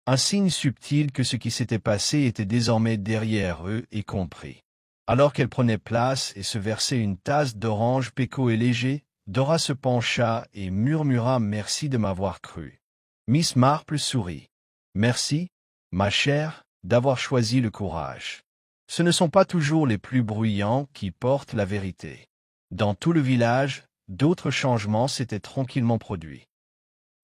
un signe subtil que ce qui s'était passé était désormais derrière eux et compris. Alors qu'elle prenait place et se versait une tasse d'orange péco et léger, Dora se pencha et murmura « Merci de m'avoir cru ». Miss Marple sourit. « Merci, ma chère, d'avoir choisi le courage. Ce ne sont pas toujours les plus bruyants qui portent la vérité. » Dans tout le village, d'autres changements s'étaient tranquillement produits.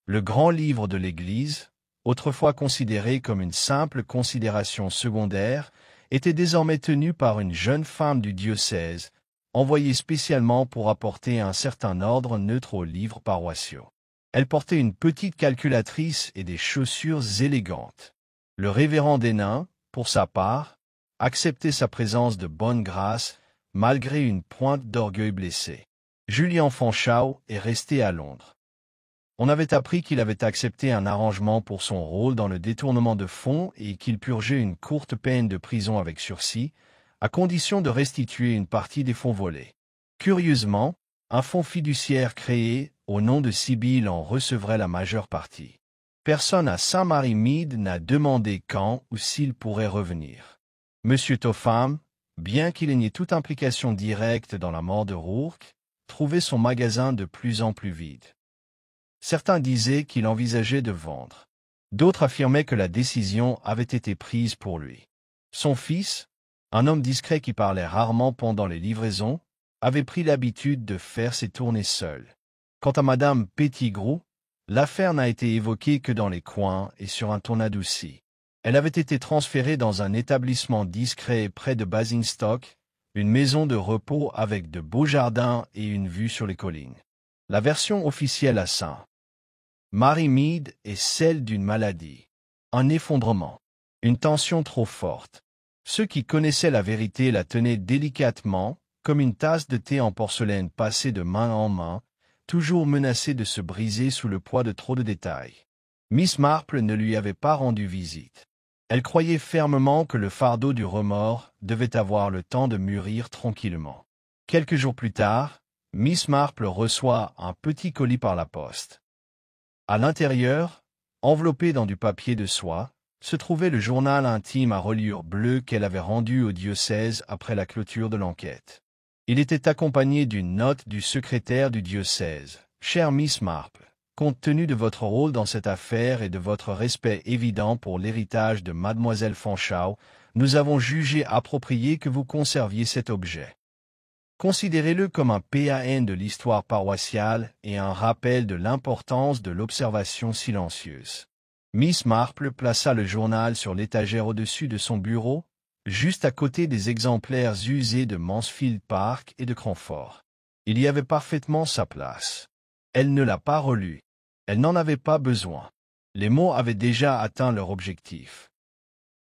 Le grand livre de l'Église, autrefois considéré comme une simple considération secondaire, était désormais tenu par une jeune femme du diocèse, envoyée spécialement pour apporter un certain ordre neutre aux livres paroissiaux. Elle portait une petite calculatrice et des chaussures élégantes. Le révérend Denain, pour sa part, acceptait sa présence de bonne grâce, malgré une pointe d'orgueil blessée. Julian Fanshawe est resté à Londres. On avait appris qu'il avait accepté un arrangement pour son rôle dans le détournement de fonds et qu'il purgeait une courte peine de prison avec sursis, à condition de restituer une partie des fonds volés. Curieusement, un fonds fiduciaire créé, au nom de Sibylle, en recevrait la majeure partie. Personne à Saint-Mary-Mead n'a demandé quand ou s'il pourrait revenir. Monsieur Topham, bien qu'il ait toute implication directe dans la mort de Rourke, trouvait son magasin de plus en plus vide. Certains disaient qu'il envisageait de vendre. D'autres affirmaient que la décision avait été prise pour lui. Son fils, un homme discret qui parlait rarement pendant les livraisons, avait pris l'habitude de faire ses tournées seul. Quant à Madame Pettigrew, l'affaire n'a été évoquée que dans les coins et sur un ton adouci. Elle avait été transférée dans un établissement discret près de Basingstoke, une maison de repos avec de beaux jardins et une vue sur les collines. La version officielle à Saint-Mary-Mead est celle d'une maladie, un effondrement, une tension trop forte. Ceux qui connaissaient la vérité la tenaient délicatement, comme une tasse de thé en porcelaine passée de main en main, toujours menacée de se briser sous le poids de trop de détails. Miss Marple ne lui avait pas rendu visite. Elle croyait fermement que le fardeau du remords devait avoir le temps de mûrir tranquillement. Quelques jours plus tard, Miss Marple reçoit un petit colis par la poste. À l'intérieur, enveloppé dans du papier de soie, se trouvait le journal intime à reliure bleue qu'elle avait rendu au diocèse après la clôture de l'enquête. Il était accompagné d'une note du secrétaire du diocèse. « Chère Miss Marple, compte tenu de votre rôle dans cette affaire et de votre respect évident pour l'héritage de Mademoiselle Fanshawe, nous avons jugé approprié que vous conserviez cet objet. Considérez-le comme un PAN de l'histoire paroissiale et un rappel de l'importance de l'observation silencieuse. » Miss Marple plaça le journal sur l'étagère au-dessus de son bureau, juste à côté des exemplaires usés de Mansfield Park et de Cranford. Il y avait parfaitement sa place. Elle ne l'a pas relu. Elle n'en avait pas besoin. Les mots avaient déjà atteint leur objectif.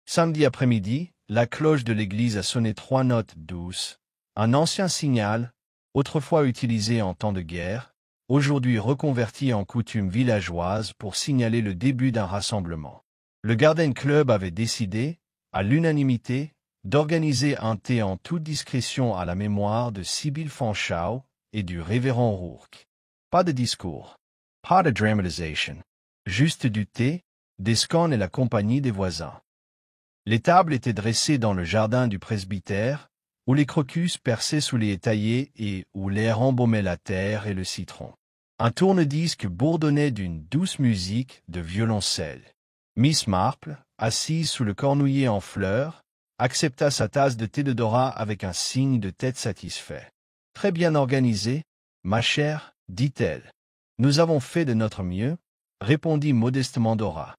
Samedi après-midi, la cloche de l'église a sonné 3 notes douces. Un ancien signal, autrefois utilisé en temps de guerre, aujourd'hui reconverti en coutume villageoise pour signaler le début d'un rassemblement. Le Garden Club avait décidé, à l'unanimité, d'organiser un thé en toute discrétion à la mémoire de Sibylle Fanshawe et du révérend Rourke. Pas de discours, pas de dramatisation, juste du thé, des scones et la compagnie des voisins. Les tables étaient dressées dans le jardin du presbytère, où les crocus perçaient sous les étayers et où l'air embaumait la terre et le citron. Un tourne-disque bourdonnait d'une douce musique de violoncelle. Miss Marple, assise sous le cornouiller en fleurs, accepta sa tasse de thé de Dora avec un signe de tête satisfait. « Très bien organisé, ma chère, dit-elle. « Nous avons fait de notre mieux, répondit modestement Dora.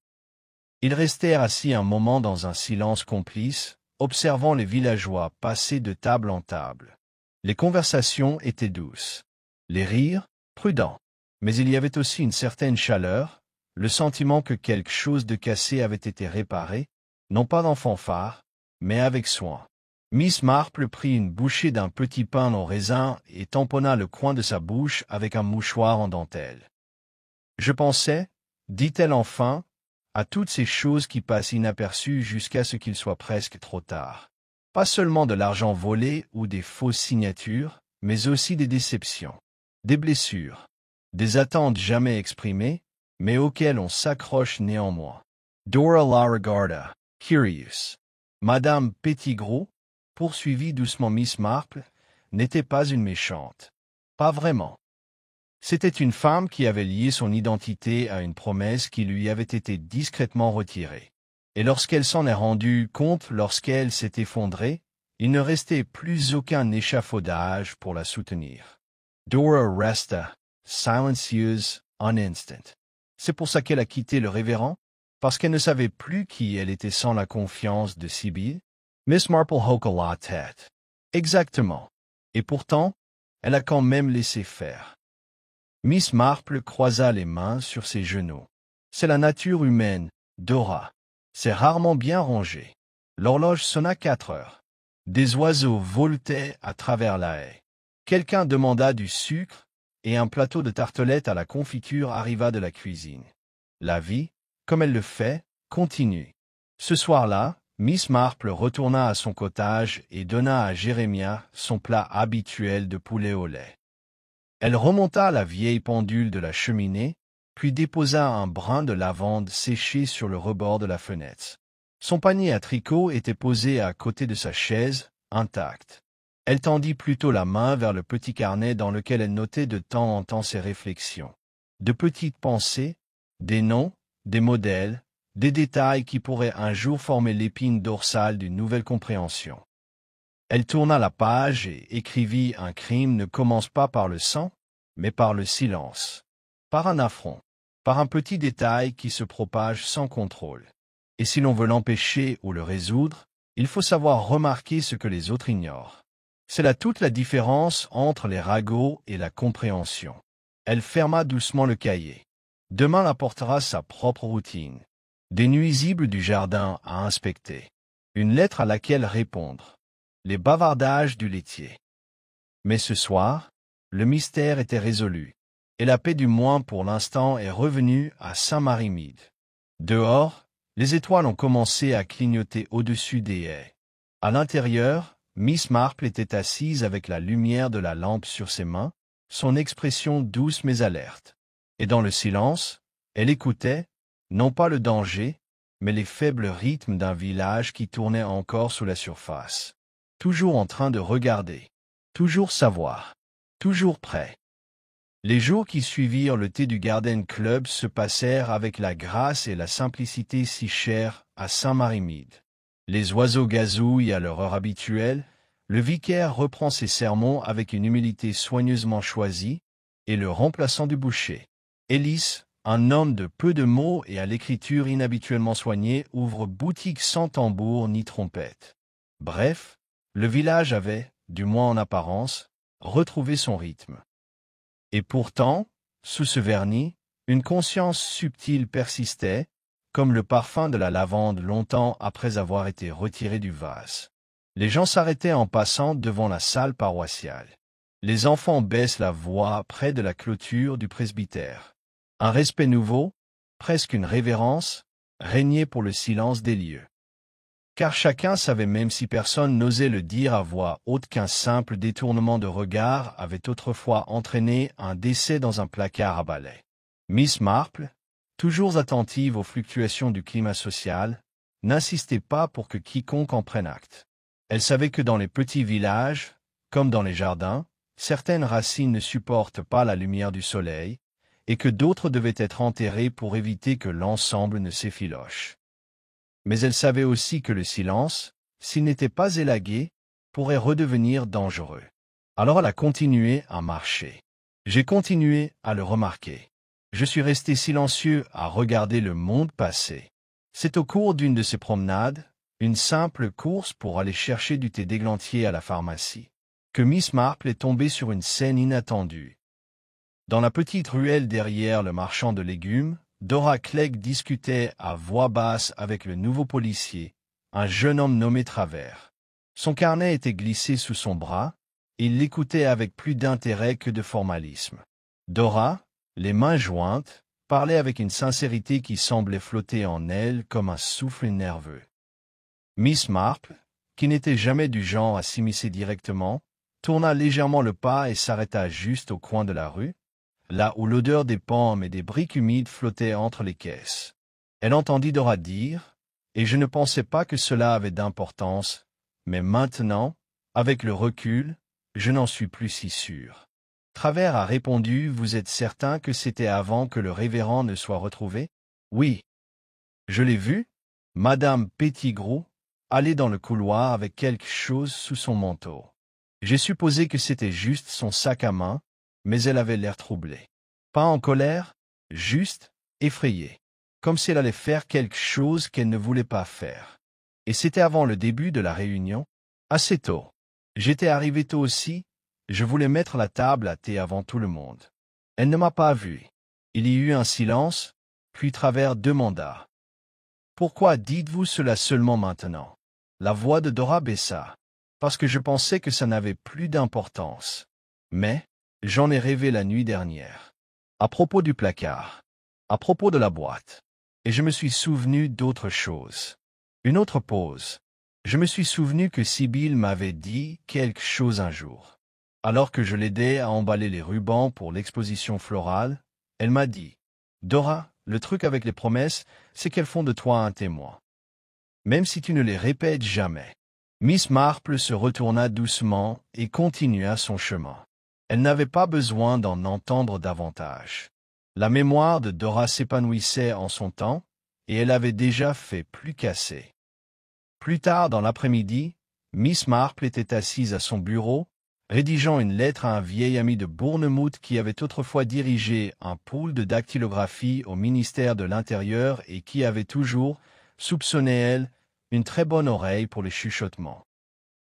Ils restèrent assis un moment dans un silence complice, observant les villageois passer de table en table. Les conversations étaient douces, les rires, prudents. Mais il y avait aussi une certaine chaleur, le sentiment que quelque chose de cassé avait été réparé, non pas en fanfare, mais avec soin. Miss Marple prit une bouchée d'un petit pain au raisin et tamponna le coin de sa bouche avec un mouchoir en dentelle. « Je pensais, dit-elle enfin, à toutes ces choses qui passent inaperçues jusqu'à ce qu'il soit presque trop tard. Pas seulement de l'argent volé ou des fausses signatures, mais aussi des déceptions, des blessures, des attentes jamais exprimées, mais auxquelles on s'accroche néanmoins. Dora la regarda, curious. Madame Pettigrew, poursuivit doucement Miss Marple, n'était pas une méchante. Pas vraiment. C'était une femme qui avait lié son identité à une promesse qui lui avait été discrètement retirée. Et lorsqu'elle s'en est rendue compte, lorsqu'elle s'est effondrée, il ne restait plus aucun échafaudage pour la soutenir. Dora resta, silencieuse, un instant. C'est pour ça qu'elle a quitté le révérend? Parce qu'elle ne savait plus qui elle était sans la confiance de Sibyl? Miss Marple hocha la tête. Exactement. Et pourtant, elle a quand même laissé faire. Miss Marple croisa les mains sur ses genoux. C'est la nature humaine, Dora. C'est rarement bien rangé. L'horloge sonna 4 heures. Des oiseaux voletaient à travers la haie. Quelqu'un demanda du sucre, et un plateau de tartelettes à la confiture arriva de la cuisine. La vie, comme elle le fait, continue. Ce soir-là, Miss Marple retourna à son cottage et donna à Jérémia son plat habituel de poulet au lait. Elle remonta la vieille pendule de la cheminée, puis déposa un brin de lavande séché sur le rebord de la fenêtre. Son panier à tricot était posé à côté de sa chaise, intact. Elle tendit plutôt la main vers le petit carnet dans lequel elle notait de temps en temps ses réflexions. De petites pensées, des noms, des modèles, des détails qui pourraient un jour former l'épine dorsale d'une nouvelle compréhension. Elle tourna la page et écrivit: un crime ne commence pas par le sang, mais par le silence, par un affront, par un petit détail qui se propage sans contrôle. Et si l'on veut l'empêcher ou le résoudre, il faut savoir remarquer ce que les autres ignorent. C'est là toute la différence entre les ragots et la compréhension. Elle ferma doucement le cahier. Demain apportera sa propre routine. Des nuisibles du jardin à inspecter. Une lettre à laquelle répondre. Les bavardages du laitier. Mais ce soir, le mystère était résolu, et la paix du moins pour l'instant est revenue à Saint-Marie-Mide. Dehors, les étoiles ont commencé à clignoter au-dessus des haies. À l'intérieur, Miss Marple était assise avec la lumière de la lampe sur ses mains, son expression douce mais alerte. Et dans le silence, elle écoutait, non pas le danger, mais les faibles rythmes d'un village qui tournait encore sous la surface. Toujours en train de regarder, toujours savoir, toujours prêt. Les jours qui suivirent le thé du Garden Club se passèrent avec la grâce et la simplicité si chères à Saint-Marie-Mide. Les oiseaux gazouillent à leur heure habituelle, le vicaire reprend ses sermons avec une humilité soigneusement choisie, et le remplaçant du boucher, Ellis, un homme de peu de mots et à l'écriture inhabituellement soignée, ouvre boutique sans tambour ni trompette. Bref, le village avait, du moins en apparence, retrouvé son rythme. Et pourtant, sous ce vernis, une conscience subtile persistait, comme le parfum de la lavande longtemps après avoir été retiré du vase. Les gens s'arrêtaient en passant devant la salle paroissiale. Les enfants baissent la voix près de la clôture du presbytère. Un respect nouveau, presque une révérence, régnait pour le silence des lieux. Car chacun savait, même si personne n'osait le dire à voix haute, qu'un simple détournement de regard avait autrefois entraîné un décès dans un placard à balai. Miss Marple, toujours attentive aux fluctuations du climat social, n'insistait pas pour que quiconque en prenne acte. Elle savait que dans les petits villages, comme dans les jardins, certaines racines ne supportent pas la lumière du soleil, et que d'autres devaient être enterrées pour éviter que l'ensemble ne s'effiloche. Mais elle savait aussi que le silence, s'il n'était pas élagué, pourrait redevenir dangereux. Alors elle a continué à marcher. J'ai continué à le remarquer. Je suis resté silencieux à regarder le monde passer. C'est au cours d'une de ces promenades, une simple course pour aller chercher du thé d'églantier à la pharmacie, que Miss Marple est tombée sur une scène inattendue. Dans la petite ruelle derrière le marchand de légumes, Dora Clegg discutait à voix basse avec le nouveau policier, un jeune homme nommé Travers. Son carnet était glissé sous son bras, et il l'écoutait avec plus d'intérêt que de formalisme. Dora, les mains jointes, parlait avec une sincérité qui semblait flotter en elle comme un souffle nerveux. Miss Marple, qui n'était jamais du genre à s'immiscer directement, tourna légèrement le pas et s'arrêta juste au coin de la rue, là où l'odeur des pommes et des briques humides flottait entre les caisses. Elle entendit Dora dire, et je ne pensais pas que cela avait d'importance, mais maintenant, avec le recul, je n'en suis plus si sûr. Travers a répondu, vous êtes certain que c'était avant que le révérend ne soit retrouvé? Oui. Je l'ai vu, Madame Pettigrew, aller dans le couloir avec quelque chose sous son manteau. J'ai supposé que c'était juste son sac à main, mais elle avait l'air troublée. Pas en colère, juste effrayée. Comme si elle allait faire quelque chose qu'elle ne voulait pas faire. Et c'était avant le début de la réunion, assez tôt. J'étais arrivé tôt aussi, je voulais mettre la table à thé avant tout le monde. Elle ne m'a pas vu. Il y eut un silence, puis Travers demanda. Pourquoi dites-vous cela seulement maintenant? La voix de Dora baissa. Parce que je pensais que ça n'avait plus d'importance. Mais, j'en ai rêvé la nuit dernière. À propos du placard. À propos de la boîte. Et je me suis souvenu d'autre chose. Une autre pause. Je me suis souvenu que Sibylle m'avait dit quelque chose un jour. Alors que je l'aidais à emballer les rubans pour l'exposition florale, elle m'a dit, « Dora, le truc avec les promesses, c'est qu'elles font de toi un témoin. Même si tu ne les répètes jamais. » Miss Marple se retourna doucement et continua son chemin. Elle n'avait pas besoin d'en entendre davantage. La mémoire de Dora s'épanouissait en son temps, et elle avait déjà fait plus qu'assez. Plus tard dans l'après-midi, Miss Marple était assise à son bureau, rédigeant une lettre à un vieil ami de Bournemouth qui avait autrefois dirigé un pôle de dactylographie au ministère de l'Intérieur et qui avait toujours, soupçonnait elle, une très bonne oreille pour les chuchotements.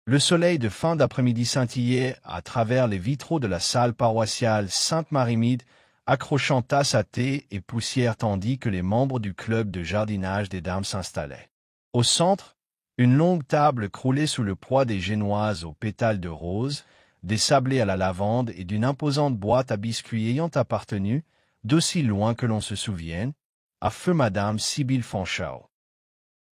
Le soleil de fin d'après-midi scintillait à travers les vitraux de la salle paroissiale Sainte-Marie-Mide, accrochant tasses à thé et poussière tandis que les membres du club de jardinage des dames s'installaient. Au centre, une longue table croulée sous le poids des génoises aux pétales de rose, des sablés à la lavande et d'une imposante boîte à biscuits ayant appartenu, d'aussi loin que l'on se souvienne, à feu Madame Sibylle Fanshawe.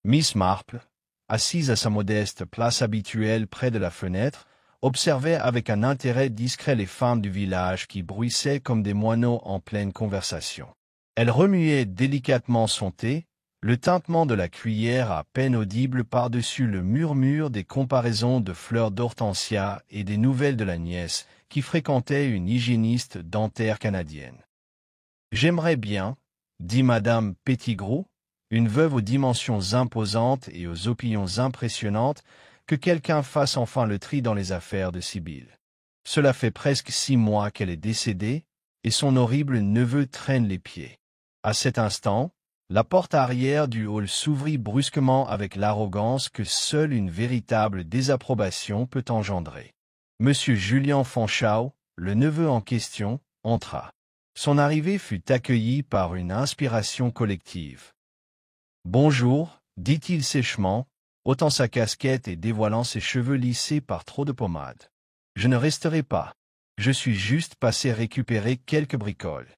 Miss Marple, assise à sa modeste place habituelle près de la fenêtre, observait avec un intérêt discret les femmes du village qui bruissaient comme des moineaux en pleine conversation. Elle remuait délicatement son thé, le tintement de la cuillère à peine audible par-dessus le murmure des comparaisons de fleurs d'hortensia et des nouvelles de la nièce qui fréquentait une hygiéniste dentaire canadienne. « J'aimerais bien, dit Madame Pettigrew, une veuve aux dimensions imposantes et aux opinions impressionnantes, que quelqu'un fasse enfin le tri dans les affaires de Sibylle. Cela fait presque 6 mois qu'elle est décédée, et son horrible neveu traîne les pieds. » À cet instant, la porte arrière du hall s'ouvrit brusquement avec l'arrogance que seule une véritable désapprobation peut engendrer. Monsieur Julien Fanshawe, le neveu en question, entra. Son arrivée fut accueillie par une inspiration collective. « Bonjour, dit-il sèchement, ôtant sa casquette et dévoilant ses cheveux lissés par trop de pommade. Je ne resterai pas. Je suis juste passé récupérer quelques bricoles.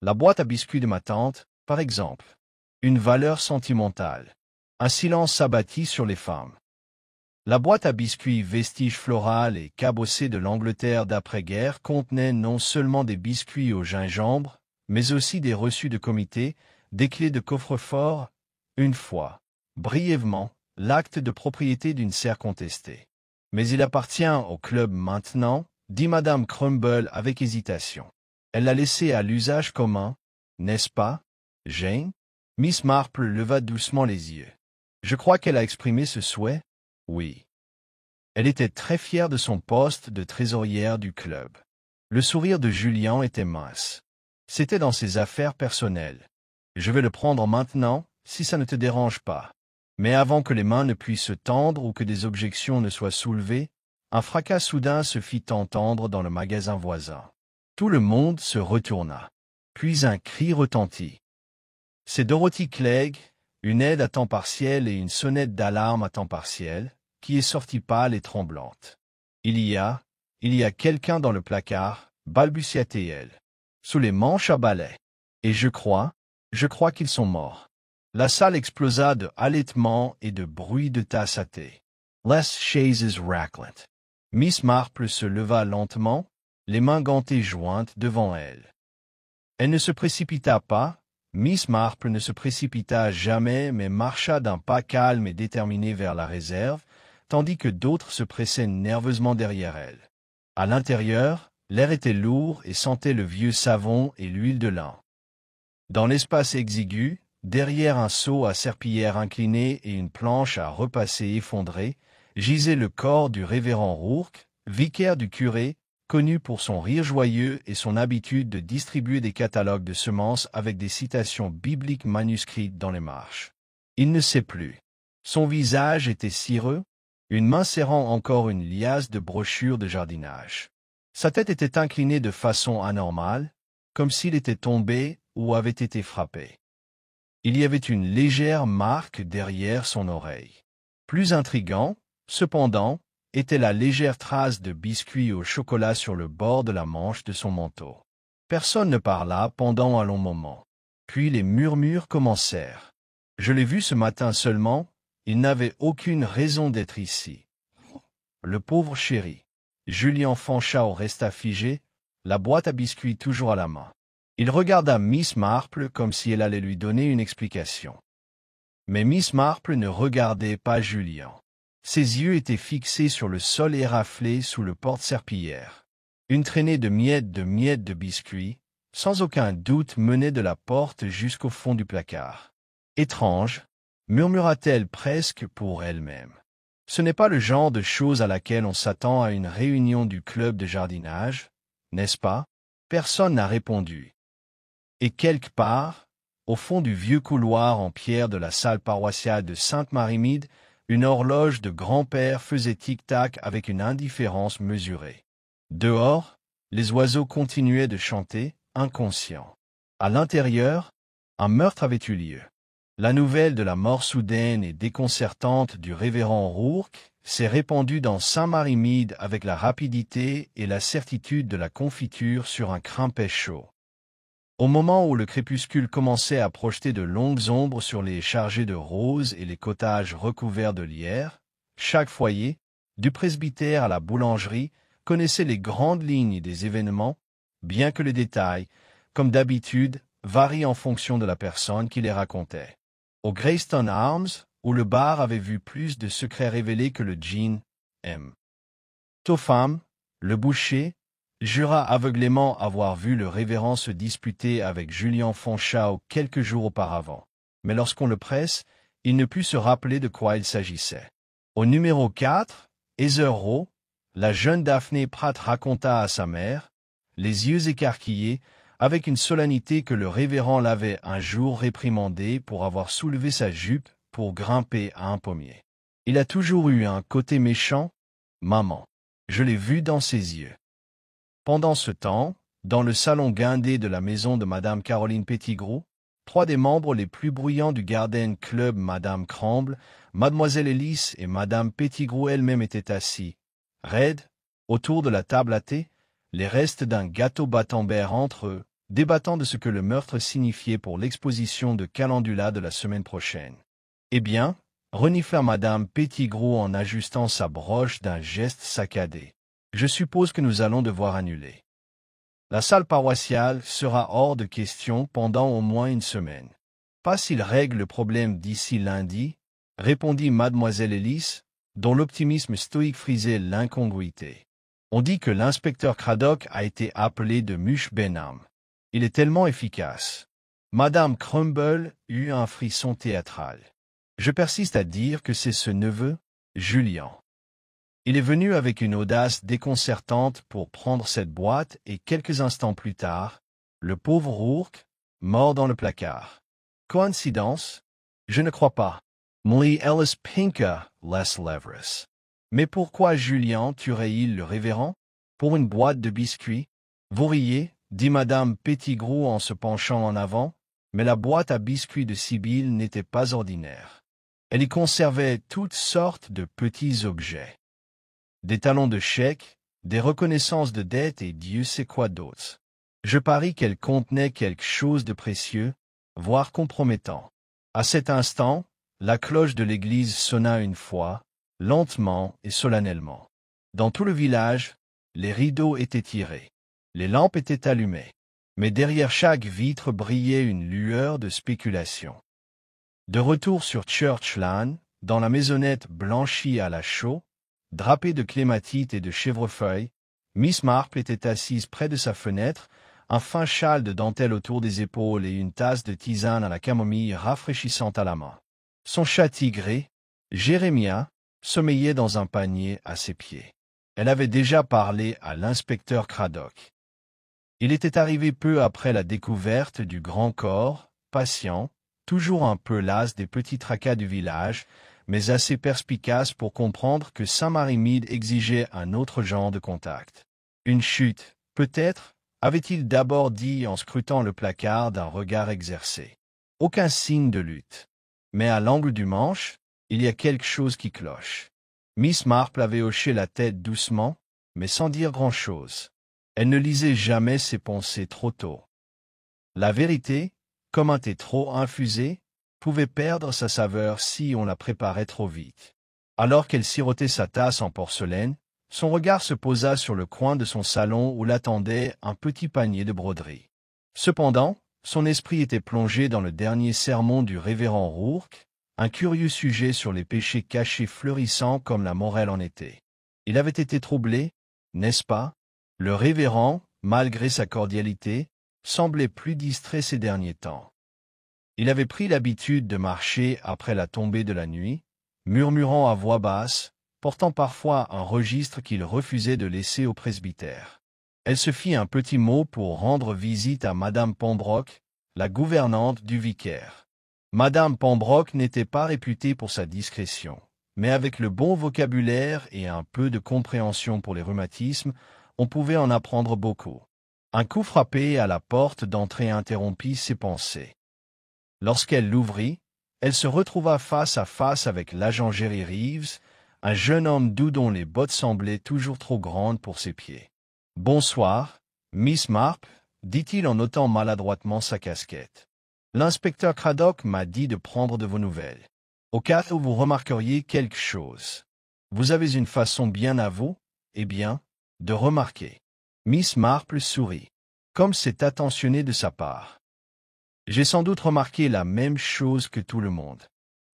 La boîte à biscuits de ma tante, par exemple. Une valeur sentimentale. » Un silence s'abattit sur les femmes. La boîte à biscuits vestige floral et cabossée de l'Angleterre d'après-guerre contenait non seulement des biscuits au gingembre, mais aussi des reçus de comité, des clés de coffre-fort, une fois, brièvement, l'acte de propriété d'une serre contestée. « Mais il appartient au club maintenant, » dit Madame Crumble avec hésitation. « Elle l'a laissé à l'usage commun, n'est-ce pas, Jane ?» Miss Marple leva doucement les yeux. « Je crois qu'elle a exprimé ce souhait, oui. » Elle était très fière de son poste de trésorière du club. Le sourire de Julien était mince. C'était dans ses affaires personnelles. « Je vais le prendre maintenant, si ça ne te dérange pas. » Mais avant que les mains ne puissent se tendre ou que des objections ne soient soulevées, un fracas soudain se fit entendre dans le magasin voisin. Tout le monde se retourna. Puis un cri retentit. C'est Dorothy Clegg, une aide à temps partiel et une sonnette d'alarme à temps partiel, qui est sortie pâle et tremblante. Il y a quelqu'un dans le placard, balbutia-t-elle, sous les manches à balai. Et je crois qu'ils sont morts. La salle explosa de halètements et de bruits de tasses à thé. Les chaises raclent. Miss Marple se leva lentement, les mains gantées jointes devant elle. Elle ne se précipita pas, Miss Marple ne se précipita jamais mais marcha d'un pas calme et déterminé vers la réserve, tandis que d'autres se pressaient nerveusement derrière elle. À l'intérieur, l'air était lourd et sentait le vieux savon et l'huile de lin. Dans l'espace exigu, derrière un seau à serpillière incliné et une planche à repasser effondrée, gisait le corps du révérend Rourke, vicaire du curé, connu pour son rire joyeux et son habitude de distribuer des catalogues de semences avec des citations bibliques manuscrites dans les marches. Il ne sait plus. Son visage était cireux, une main serrant encore une liasse de brochures de jardinage. Sa tête était inclinée de façon anormale, comme s'il était tombé ou avait été frappé. Il y avait une légère marque derrière son oreille. Plus intriguant, cependant, était la légère trace de biscuit au chocolat sur le bord de la manche de son manteau. Personne ne parla pendant un long moment. Puis les murmures commencèrent. « Je l'ai vu ce matin seulement, il n'avait aucune raison d'être ici. » Le pauvre chéri. Julien Fanchao resta figé, la boîte à biscuits toujours à la main. Il regarda Miss Marple comme si elle allait lui donner une explication. Mais Miss Marple ne regardait pas Julien. Ses yeux étaient fixés sur le sol éraflé sous le porte-serpillière. Une traînée de miettes de biscuits, sans aucun doute, menait de la porte jusqu'au fond du placard. « Étrange », murmura-t-elle presque pour elle-même. Ce n'est pas le genre de chose à laquelle on s'attend à une réunion du club de jardinage, n'est-ce pas? Personne n'a répondu. Et quelque part, au fond du vieux couloir en pierre de la salle paroissiale de Sainte-Marie-Mide, une horloge de grand-père faisait tic-tac avec une indifférence mesurée. Dehors, les oiseaux continuaient de chanter, inconscients. À l'intérieur, un meurtre avait eu lieu. La nouvelle de la mort soudaine et déconcertante du révérend Rourke s'est répandue dans Saint-Marie-Mide avec la rapidité et la certitude de la confiture sur un crimpet chaud. Au moment où le crépuscule commençait à projeter de longues ombres sur les chargés de roses et les cottages recouverts de lierre, chaque foyer, du presbytère à la boulangerie, connaissait les grandes lignes des événements, bien que les détails, comme d'habitude, varient en fonction de la personne qui les racontait. Au Greyston Arms, où le bar avait vu plus de secrets révélés que le gin, M. Topham, le boucher, jura aveuglément avoir vu le révérend se disputer avec Julien Fanchao quelques jours auparavant. Mais lorsqu'on le presse, il ne put se rappeler de quoi il s'agissait. Au numéro 4, Heather Row, la jeune Daphné Pratt raconta à sa mère, les yeux écarquillés, avec une solennité que le révérend l'avait un jour réprimandé pour avoir soulevé sa jupe pour grimper à un pommier. Il a toujours eu un côté méchant, maman. Je l'ai vu dans ses yeux. Pendant ce temps, dans le salon guindé de la maison de Madame Caroline Pettigrew, 3 des membres les plus bruyants du Garden Club, Madame Cramble, Mademoiselle Ellis et Madame Pettigrew elle-même étaient assis, raides, autour de la table à thé, les restes d'un gâteau Batambert entre eux, débattant de ce que le meurtre signifiait pour l'exposition de Calendula de la semaine prochaine. « Eh bien » renifla Madame Pettigrew en ajustant sa broche d'un geste saccadé. « Je suppose que nous allons devoir annuler. La salle paroissiale sera hors de question pendant au moins une semaine. Pas s'il règle le problème d'ici lundi, » répondit Mademoiselle Ellis, dont l'optimisme stoïque frisait l'incongruité. « On dit que l'inspecteur Craddock a été appelé de Mush Benham. Il est tellement efficace. » Madame Crumble eut un frisson théâtral. « Je persiste à dire que c'est ce neveu, Julien. Il est venu avec une audace déconcertante pour prendre cette boîte et quelques instants plus tard, le pauvre Rourke, mort dans le placard. Coïncidence? Je ne crois pas. Molly Ellis Pinka, Les Levres. Mais pourquoi Julien tuerait-il le révérend? Pour une boîte de biscuits? Vous riez, dit Madame Pettigrew en se penchant en avant, mais la boîte à biscuits de Sibylle n'était pas ordinaire. Elle y conservait toutes sortes de petits objets. Des talons de chèque, des reconnaissances de dettes et Dieu sait quoi d'autre. Je parie qu'elle contenait quelque chose de précieux, voire compromettant. À cet instant, la cloche de l'église sonna une fois, lentement et solennellement. Dans tout le village, les rideaux étaient tirés. Les lampes étaient allumées. mais derrière chaque vitre brillait une lueur de spéculation. De retour sur Church Lane, dans la maisonnette blanchie à la chaux, drapée de clématites et de chèvrefeuilles, Miss Marple était assise près de sa fenêtre, un fin châle de dentelle autour des épaules et une tasse de tisane à la camomille rafraîchissante à la main. Son chat tigré, Jérémia, sommeillait dans un panier à ses pieds. Elle avait déjà parlé à l'inspecteur Craddock. Il était arrivé peu après la découverte du grand corps, patient, toujours un peu las des petits tracas du village, mais assez perspicace pour comprendre que Saint-Marie-Mead exigeait un autre genre de contact. Une chute, peut-être, avait-il d'abord dit en scrutant le placard d'un regard exercé. Aucun signe de lutte. Mais à l'angle du manche, il y a quelque chose qui cloche. Miss Marple avait hoché la tête doucement, mais sans dire grand-chose. Elle ne lisait jamais ses pensées trop tôt. La vérité, comme un thé trop infusé, pouvait perdre sa saveur si on la préparait trop vite. Alors qu'elle sirotait sa tasse en porcelaine, son regard se posa sur le coin de son salon où l'attendait un petit panier de broderie. Cependant, son esprit était plongé dans le dernier sermon du révérend Rourke, un curieux sujet sur les péchés cachés fleurissants comme la morelle en été. Il avait été troublé, n'est-ce pas? Le révérend, malgré sa cordialité, semblait plus distrait ces derniers temps. Il avait pris l'habitude de marcher après la tombée de la nuit, murmurant à voix basse, portant parfois un registre qu'il refusait de laisser au presbytère. Elle se fit un petit mot pour rendre visite à Madame Pembroke, la gouvernante du vicaire. Madame Pembroke n'était pas réputée pour sa discrétion, mais avec le bon vocabulaire et un peu de compréhension pour les rhumatismes, on pouvait en apprendre beaucoup. Un coup frappé à la porte d'entrée interrompit ses pensées. Lorsqu'elle l'ouvrit, elle se retrouva face à face avec l'agent Jerry Reeves, un jeune homme doux dont les bottes semblaient toujours trop grandes pour ses pieds. « Bonsoir, Miss Marple, » dit-il en ôtant maladroitement sa casquette. « L'inspecteur Craddock m'a dit de prendre de vos nouvelles. Au cas où vous remarqueriez quelque chose. Vous avez une façon bien à vous, eh bien, de remarquer. » Miss Marple sourit, comme c'est attentionné de sa part. « J'ai sans doute remarqué la même chose que tout le monde.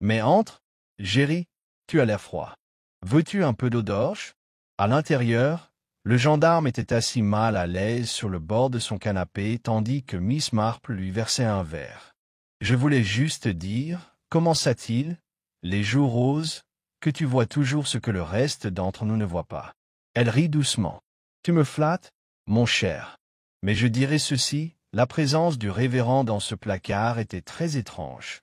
Mais entre, Jerry, tu as l'air froid. Veux-tu un peu d'eau d'orge ?» À l'intérieur, le gendarme était assis mal à l'aise sur le bord de son canapé tandis que Miss Marple lui versait un verre. « Je voulais juste dire, commença-t-il, les joues roses, que tu vois toujours ce que le reste d'entre nous ne voit pas. » Elle rit doucement. « Tu me flattes, mon cher. Mais je dirais ceci, la présence du révérend dans ce placard était très étrange.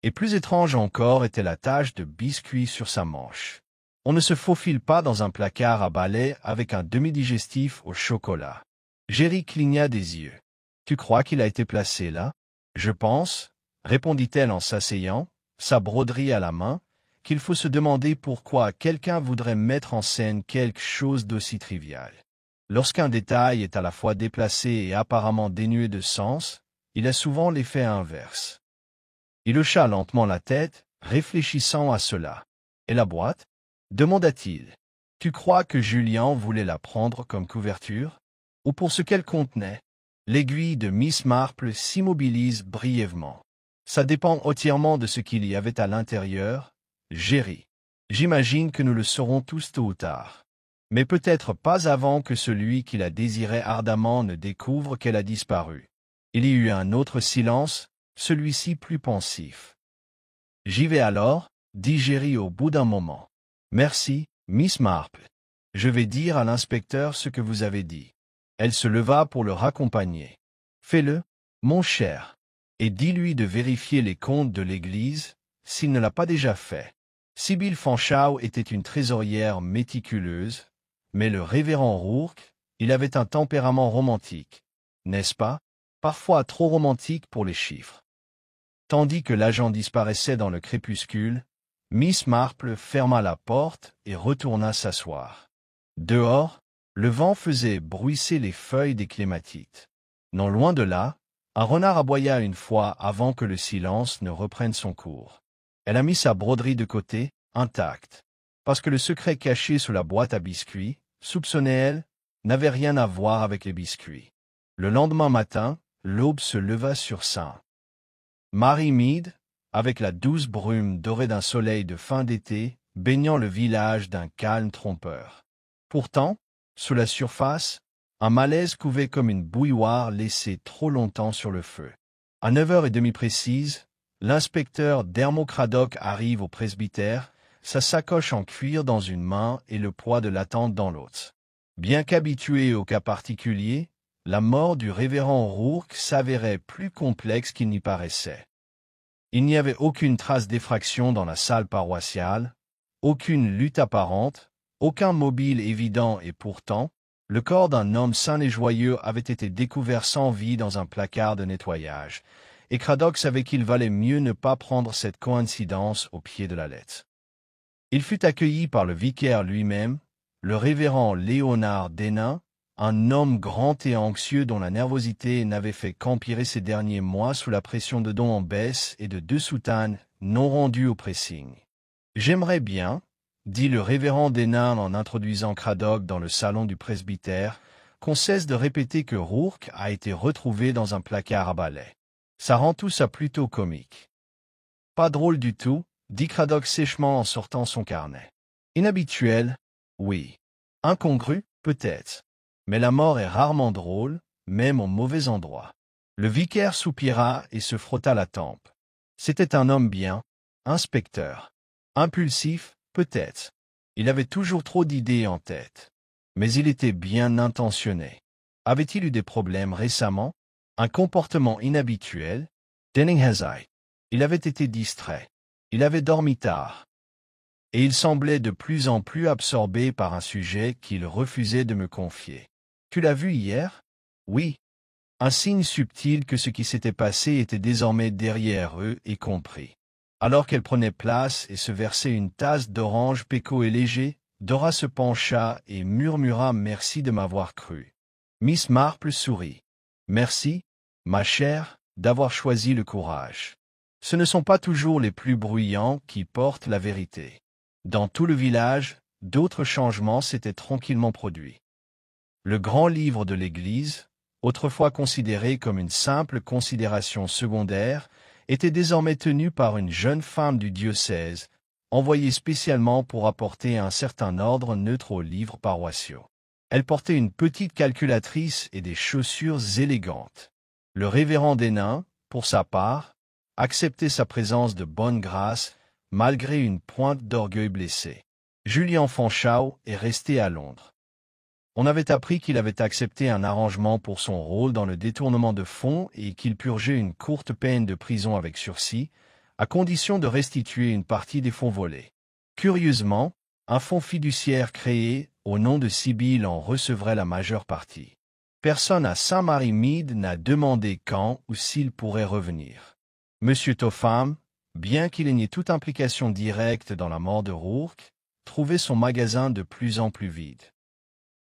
Et plus étrange encore était la tache de biscuit sur sa manche. On ne se faufile pas dans un placard à balai avec un demi-digestif au chocolat. » Jerry cligna des yeux. « Tu crois qu'il a été placé là? »« Je pense, » répondit-elle en s'asseyant, sa broderie à la main, qu'il faut se demander pourquoi quelqu'un voudrait mettre en scène quelque chose d'aussi trivial. Lorsqu'un détail est à la fois déplacé et apparemment dénué de sens, il a souvent l'effet inverse. Il hocha lentement la tête, réfléchissant à cela. « Et la boîte ?» demanda-t-il. « Tu crois que Julien voulait la prendre comme couverture? Ou pour ce qu'elle contenait ?» L'aiguille de Miss Marple s'immobilise brièvement. « Ça dépend entièrement de ce qu'il y avait à l'intérieur, Jerry. J'imagine que nous le saurons tous tôt ou tard. Mais peut-être pas avant que celui qui la désirait ardemment ne découvre qu'elle a disparu. » Il y eut un autre silence, celui-ci plus pensif. « J'y vais alors, » dit Jerry au bout d'un moment. « Merci, Miss Marple. Je vais dire à l'inspecteur ce que vous avez dit. » Elle se leva pour le raccompagner. « Fais-le, mon cher, et dis-lui de vérifier les comptes de l'Église, s'il ne l'a pas déjà fait. » Sibylle Fanshawe était une trésorière méticuleuse, mais le révérend Rourke, il avait un tempérament romantique, n'est-ce pas? Parfois trop romantique pour les chiffres. Tandis que l'agent disparaissait dans le crépuscule, Miss Marple ferma la porte et retourna s'asseoir. Dehors, le vent faisait bruisser les feuilles des clématites. Non loin de là, un renard aboya une fois avant que le silence ne reprenne son cours. Elle a mis sa broderie de côté, intacte, parce que le secret caché sous la boîte à biscuits, soupçonnait-elle, n'avait rien à voir avec les biscuits. Le lendemain matin, l'aube se leva sur St. Mary Mead, avec la douce brume dorée d'un soleil de fin d'été, baignant le village d'un calme trompeur. Pourtant, sous la surface, un malaise couvait comme une bouilloire laissée trop longtemps sur le feu. À 9h30 précise, l'inspecteur Dermot Craddock arrive au presbytère, sa sacoche en cuir dans une main et le poids de l'attente dans l'autre. Bien qu'habitué aux cas particuliers, la mort du révérend Rourke s'avérait plus complexe qu'il n'y paraissait. Il n'y avait aucune trace d'effraction dans la salle paroissiale, aucune lutte apparente, aucun mobile évident et pourtant, le corps d'un homme sain et joyeux avait été découvert sans vie dans un placard de nettoyage, et Craddock savait qu'il valait mieux ne pas prendre cette coïncidence au pied de la lettre. Il fut accueilli par le vicaire lui-même, le révérend Léonard Denain, un homme grand et anxieux dont la nervosité n'avait fait qu'empirer ces derniers mois sous la pression de dons en baisse et de 2 soutanes non rendues au pressing. « J'aimerais bien, » dit le révérend Denain en introduisant Craddock dans le salon du presbytère, « qu'on cesse de répéter que Rourke a été retrouvé dans un placard à balai. Ça rend tout ça plutôt comique. »« Pas drôle du tout, » dit Craddock sèchement en sortant son carnet. « Inhabituel, oui. Incongru, peut-être. Mais la mort est rarement drôle, même au mauvais endroit. » Le vicaire soupira et se frotta la tempe. C'était un homme bien, inspecteur. Impulsif, peut-être. Il avait toujours trop d'idées en tête. Mais il était bien intentionné. Avait-il eu des problèmes récemment? Un comportement inhabituel? Denninghazai. Il avait été distrait. Il avait dormi tard. Et il semblait de plus en plus absorbé par un sujet qu'il refusait de me confier. « Tu l'as vu hier? » « Oui. » Un signe subtil que ce qui s'était passé était désormais derrière eux et compris. Alors qu'elle prenait place et se versait une tasse d'orange péco et léger, Dora se pencha et murmura « Merci de m'avoir cru. » Miss Marple sourit. « Merci, ma chère, d'avoir choisi le courage. Ce ne sont pas toujours les plus bruyants qui portent la vérité. » Dans tout le village, d'autres changements s'étaient tranquillement produits. Le grand livre de l'Église, autrefois considéré comme une simple considération secondaire, était désormais tenu par une jeune femme du diocèse, envoyée spécialement pour apporter un certain ordre neutre aux livres paroissiaux. Elle portait une petite calculatrice et des chaussures élégantes. Le révérend Denain, pour sa part, acceptait sa présence de bonne grâce, malgré une pointe d'orgueil blessée. Julian Fanshawe est resté à Londres. On avait appris qu'il avait accepté un arrangement pour son rôle dans le détournement de fonds et qu'il purgeait une courte peine de prison avec sursis, à condition de restituer une partie des fonds volés. Curieusement, un fonds fiduciaire créé, au nom de Sibylle, en recevrait la majeure partie. Personne à St. Mary Mead n'a demandé quand ou s'il pourrait revenir. Monsieur Topham, bien qu'il n'ait toute implication directe dans la mort de Rourke, trouvait son magasin de plus en plus vide.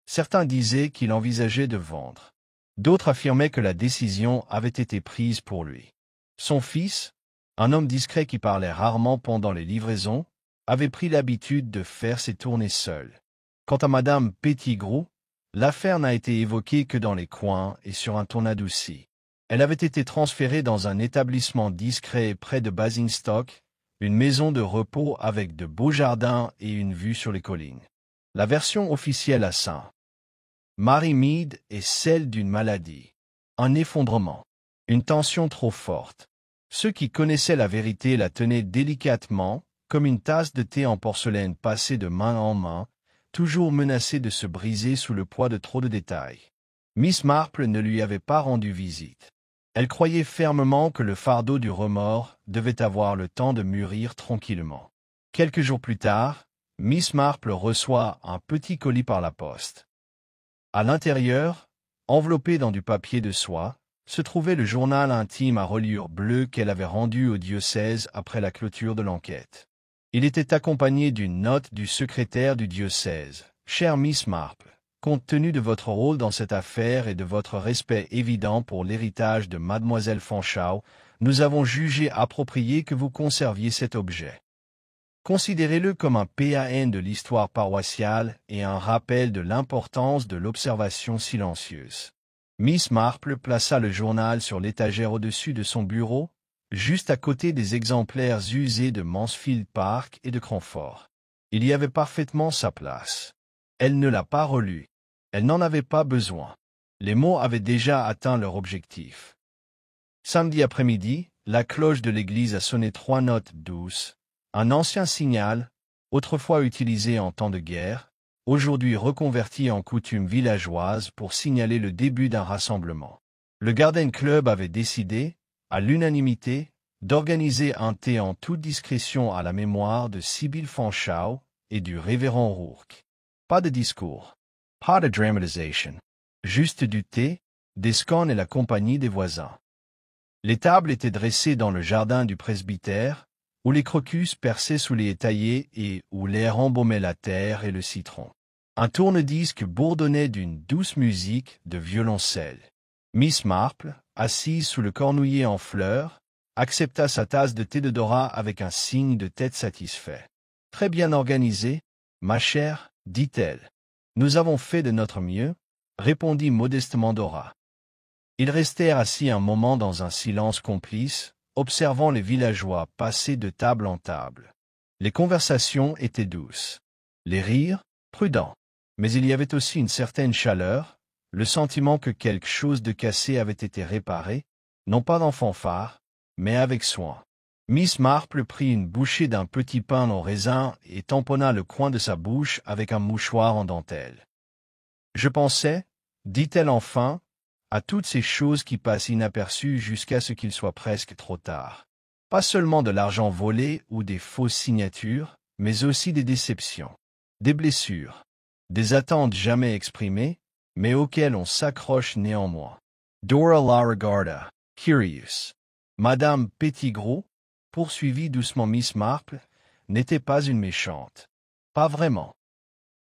Certains disaient qu'il envisageait de vendre. D'autres affirmaient que la décision avait été prise pour lui. Son fils, un homme discret qui parlait rarement pendant les livraisons, avait pris l'habitude de faire ses tournées seul. Quant à Madame Pettigrew, l'affaire n'a été évoquée que dans les coins et sur un ton adouci. Elle avait été transférée dans un établissement discret près de Basingstoke, une maison de repos avec de beaux jardins et une vue sur les collines. La version officielle à St. Mary Mead est celle d'une maladie, un effondrement, une tension trop forte. Ceux qui connaissaient la vérité la tenaient délicatement, comme une tasse de thé en porcelaine passée de main en main, toujours menacée de se briser sous le poids de trop de détails. Miss Marple ne lui avait pas rendu visite. Elle croyait fermement que le fardeau du remords devait avoir le temps de mûrir tranquillement. Quelques jours plus tard, Miss Marple reçoit un petit colis par la poste. À l'intérieur, enveloppé dans du papier de soie, se trouvait le journal intime à reliure bleue qu'elle avait rendu au diocèse après la clôture de l'enquête. Il était accompagné d'une note du secrétaire du diocèse. « Chère Miss Marple, compte tenu de votre rôle dans cette affaire et de votre respect évident pour l'héritage de Mademoiselle Fanshawe, nous avons jugé approprié que vous conserviez cet objet. Considérez-le comme un PAN de l'histoire paroissiale et un rappel de l'importance de l'observation silencieuse. » Miss Marple plaça le journal sur l'étagère au-dessus de son bureau, juste à côté des exemplaires usés de Mansfield Park et de Cranford. Il y avait parfaitement sa place. Elle ne l'a pas relu. Elle n'en avait pas besoin. Les mots avaient déjà atteint leur objectif. Samedi après-midi, la cloche de l'église a sonné 3 notes douces, un ancien signal, autrefois utilisé en temps de guerre, aujourd'hui reconverti en coutume villageoise pour signaler le début d'un rassemblement. Le Garden Club avait décidé, à l'unanimité, d'organiser un thé en toute discrétion à la mémoire de Sybil Fanshawe et du révérend Rourke. Pas de discours, pas de dramatisation, juste du thé, des scones et la compagnie des voisins. Les tables étaient dressées dans le jardin du presbytère, où les crocus perçaient sous les étayers et où l'air embaumait la terre et le citron. Un tourne-disque bourdonnait d'une douce musique de violoncelle. Miss Marple, assise sous le cornouiller en fleurs, accepta sa tasse de thé de Dora avec un signe de tête satisfait. « Très bien organisé, ma chère, dit-elle. « Nous avons fait de notre mieux, répondit modestement Dora. Ils restèrent assis un moment dans un silence complice, observant les villageois passer de table en table. Les conversations étaient douces, les rires, prudents, mais il y avait aussi une certaine chaleur, le sentiment que quelque chose de cassé avait été réparé, non pas en fanfare, mais avec soin. Miss Marple prit une bouchée d'un petit pain au raisin et tamponna le coin de sa bouche avec un mouchoir en dentelle. « Je pensais, dit-elle enfin, à toutes ces choses qui passent inaperçues jusqu'à ce qu'il soit presque trop tard. Pas seulement de l'argent volé ou des fausses signatures, mais aussi des déceptions, des blessures, des attentes jamais exprimées, mais auxquelles on s'accroche néanmoins. » Dora la regarda, curious. Madame Pettigrew, poursuivit doucement Miss Marple, n'était pas une méchante. Pas vraiment.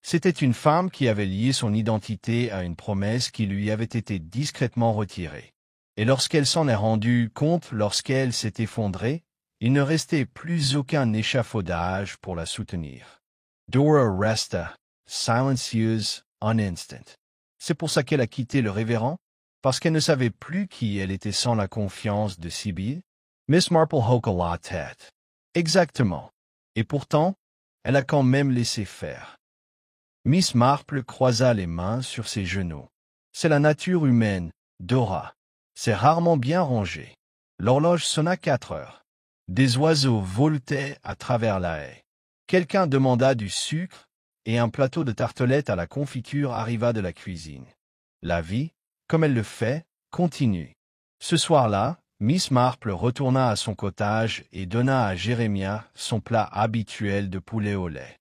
C'était une femme qui avait lié son identité à une promesse qui lui avait été discrètement retirée. Et lorsqu'elle s'en est rendue compte, lorsqu'elle s'est effondrée, il ne restait plus aucun échafaudage pour la soutenir. Dora resta, silencieuse, un instant. C'est pour ça qu'elle a quitté le révérend? Parce qu'elle ne savait plus qui elle était sans la confiance de Sybil? Miss Marple hocha la tête. Exactement. Et pourtant, elle a quand même laissé faire. Miss Marple croisa les mains sur ses genoux. C'est la nature humaine, Dora. C'est rarement bien rangé. L'horloge sonna 4 heures. Des oiseaux voletaient à travers la haie. Quelqu'un demanda du sucre, et un plateau de tartelettes à la confiture arriva de la cuisine. La vie, comme elle le fait, continue. Ce soir-là, Miss Marple retourna à son cottage et donna à Jérémia son plat habituel de poulet au lait.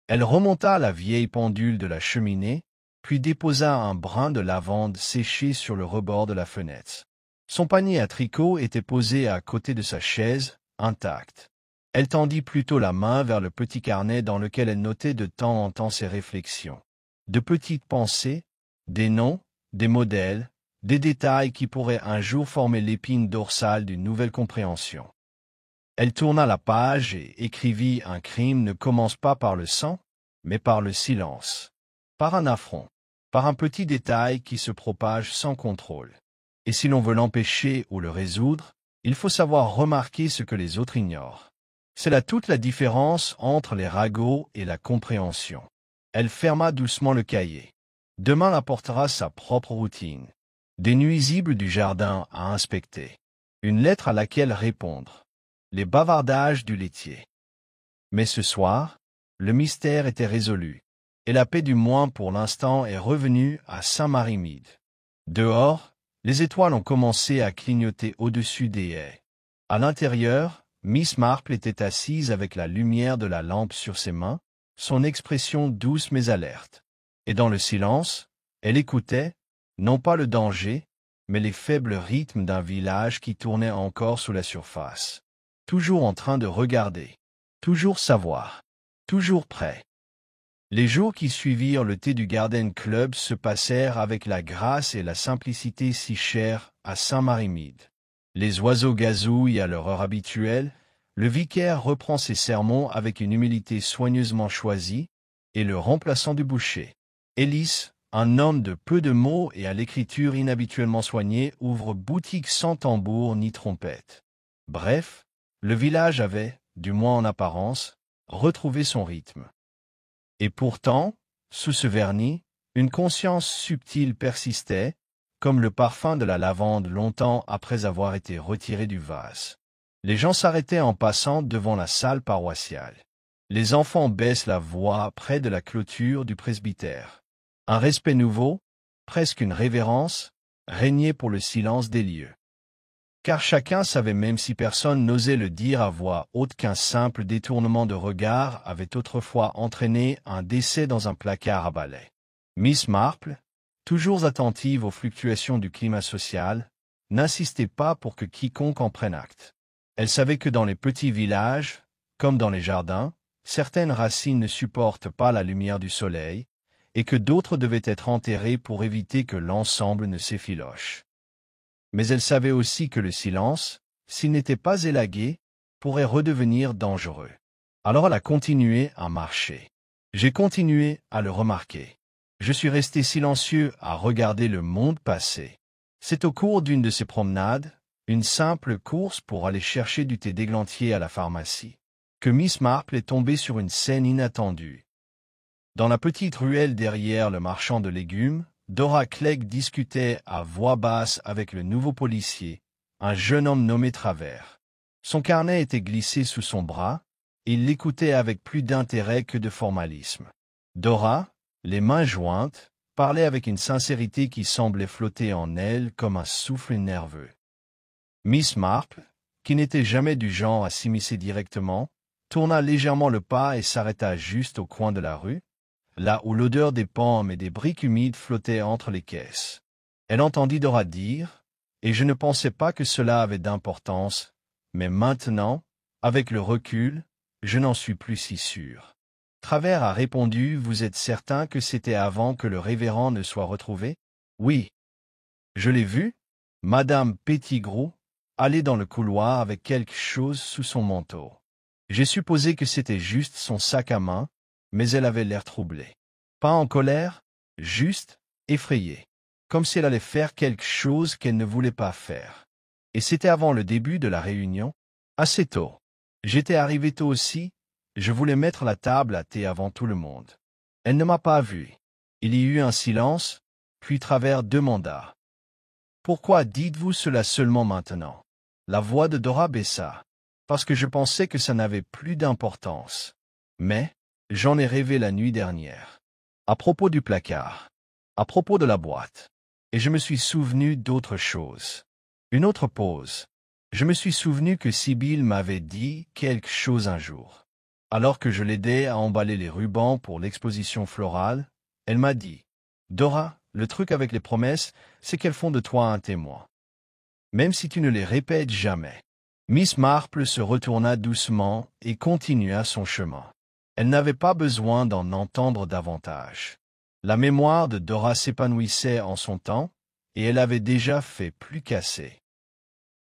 Elle remonta la vieille pendule de la cheminée, puis déposa un brin de lavande séché sur le rebord de la fenêtre. Son panier à tricot était posé à côté de sa chaise, intact. Elle tendit plutôt la main vers le petit carnet dans lequel elle notait de temps en temps ses réflexions. De petites pensées, des noms, des modèles, des détails qui pourraient un jour former l'épine dorsale d'une nouvelle compréhension. Elle tourna la page et écrivit « Un crime ne commence pas par le sang, mais par le silence, par un affront, par un petit détail qui se propage sans contrôle. Et si l'on veut l'empêcher ou le résoudre, il faut savoir remarquer ce que les autres ignorent. C'est là toute la différence entre les ragots et la compréhension. » Elle ferma doucement le cahier. Demain apportera sa propre routine. Des nuisibles du jardin à inspecter. Une lettre à laquelle répondre. Les bavardages du laitier. Mais ce soir, le mystère était résolu, et la paix du moins pour l'instant est revenue à Saint-Marie-Mide. Dehors, les étoiles ont commencé à clignoter au-dessus des haies. À l'intérieur, Miss Marple était assise avec la lumière de la lampe sur ses mains, son expression douce mais alerte. Et dans le silence, elle écoutait, non pas le danger, mais les faibles rythmes d'un village qui tournait encore sous la surface. Toujours en train de regarder, toujours savoir, toujours prêt. Les jours qui suivirent le thé du Garden Club se passèrent avec la grâce et la simplicité si chères à Saint-Marie-Mide. Les oiseaux gazouillent à leur heure habituelle, le vicaire reprend ses sermons avec une humilité soigneusement choisie, et le remplaçant du boucher, Élise, un homme de peu de mots et à l'écriture inhabituellement soignée, ouvre boutique sans tambour ni trompette. Bref, le village avait, du moins en apparence, retrouvé son rythme. Et pourtant, sous ce vernis, une conscience subtile persistait, comme le parfum de la lavande longtemps après avoir été retiré du vase. Les gens s'arrêtaient en passant devant la salle paroissiale. Les enfants baissent la voix près de la clôture du presbytère. Un respect nouveau, presque une révérence, régnait pour le silence des lieux. Car chacun savait, même si personne n'osait le dire à voix haute, qu'un simple détournement de regard avait autrefois entraîné un décès dans un placard à balai. Miss Marple, toujours attentive aux fluctuations du climat social, n'insistait pas pour que quiconque en prenne acte. Elle savait que dans les petits villages, comme dans les jardins, certaines racines ne supportent pas la lumière du soleil, et que d'autres devaient être enterrées pour éviter que l'ensemble ne s'effiloche. Mais elle savait aussi que le silence, s'il n'était pas élagué, pourrait redevenir dangereux. Alors elle a continué à marcher. J'ai continué à le remarquer. Je suis resté silencieux à regarder le monde passer. C'est au cours d'une de ces promenades, une simple course pour aller chercher du thé d'églantier à la pharmacie, que Miss Marple est tombée sur une scène inattendue. Dans la petite ruelle derrière le marchand de légumes, Dora Clegg discutait à voix basse avec le nouveau policier, un jeune homme nommé Travers. Son carnet était glissé sous son bras, et il l'écoutait avec plus d'intérêt que de formalisme. Dora, les mains jointes, parlait avec une sincérité qui semblait flotter en elle comme un souffle nerveux. Miss Marple, qui n'était jamais du genre à s'immiscer directement, tourna légèrement le pas et s'arrêta juste au coin de la rue, là où l'odeur des pommes et des briques humides flottait entre les caisses. Elle entendit Dora dire, et je ne pensais pas que cela avait d'importance, mais maintenant, avec le recul, je n'en suis plus si sûr. Travers a répondu, vous êtes certain que c'était avant que le révérend ne soit retrouvé? Oui. Je l'ai vu, Madame Pettigrew, aller dans le couloir avec quelque chose sous son manteau. J'ai supposé que c'était juste son sac à main, mais elle avait l'air troublée. Pas en colère, juste effrayée, comme si elle allait faire quelque chose qu'elle ne voulait pas faire. Et c'était avant le début de la réunion, assez tôt. J'étais arrivé tôt aussi, je voulais mettre la table à thé avant tout le monde. Elle ne m'a pas vu. Il y eut un silence, puis Travers demanda. Pourquoi dites-vous cela seulement maintenant? La voix de Dora baissa, parce que je pensais que ça n'avait plus d'importance. Mais, j'en ai rêvé la nuit dernière. À propos du placard. À propos de la boîte. Et je me suis souvenu d'autre chose. Une autre pause. Je me suis souvenu que Sibylle m'avait dit quelque chose un jour. Alors que je l'aidais à emballer les rubans pour l'exposition florale, elle m'a dit, « Dora, le truc avec les promesses, c'est qu'elles font de toi un témoin. Même si tu ne les répètes jamais. » Miss Marple se retourna doucement et continua son chemin. Elle n'avait pas besoin d'en entendre davantage. La mémoire de Dora s'épanouissait en son temps, et elle avait déjà fait plus qu'assez.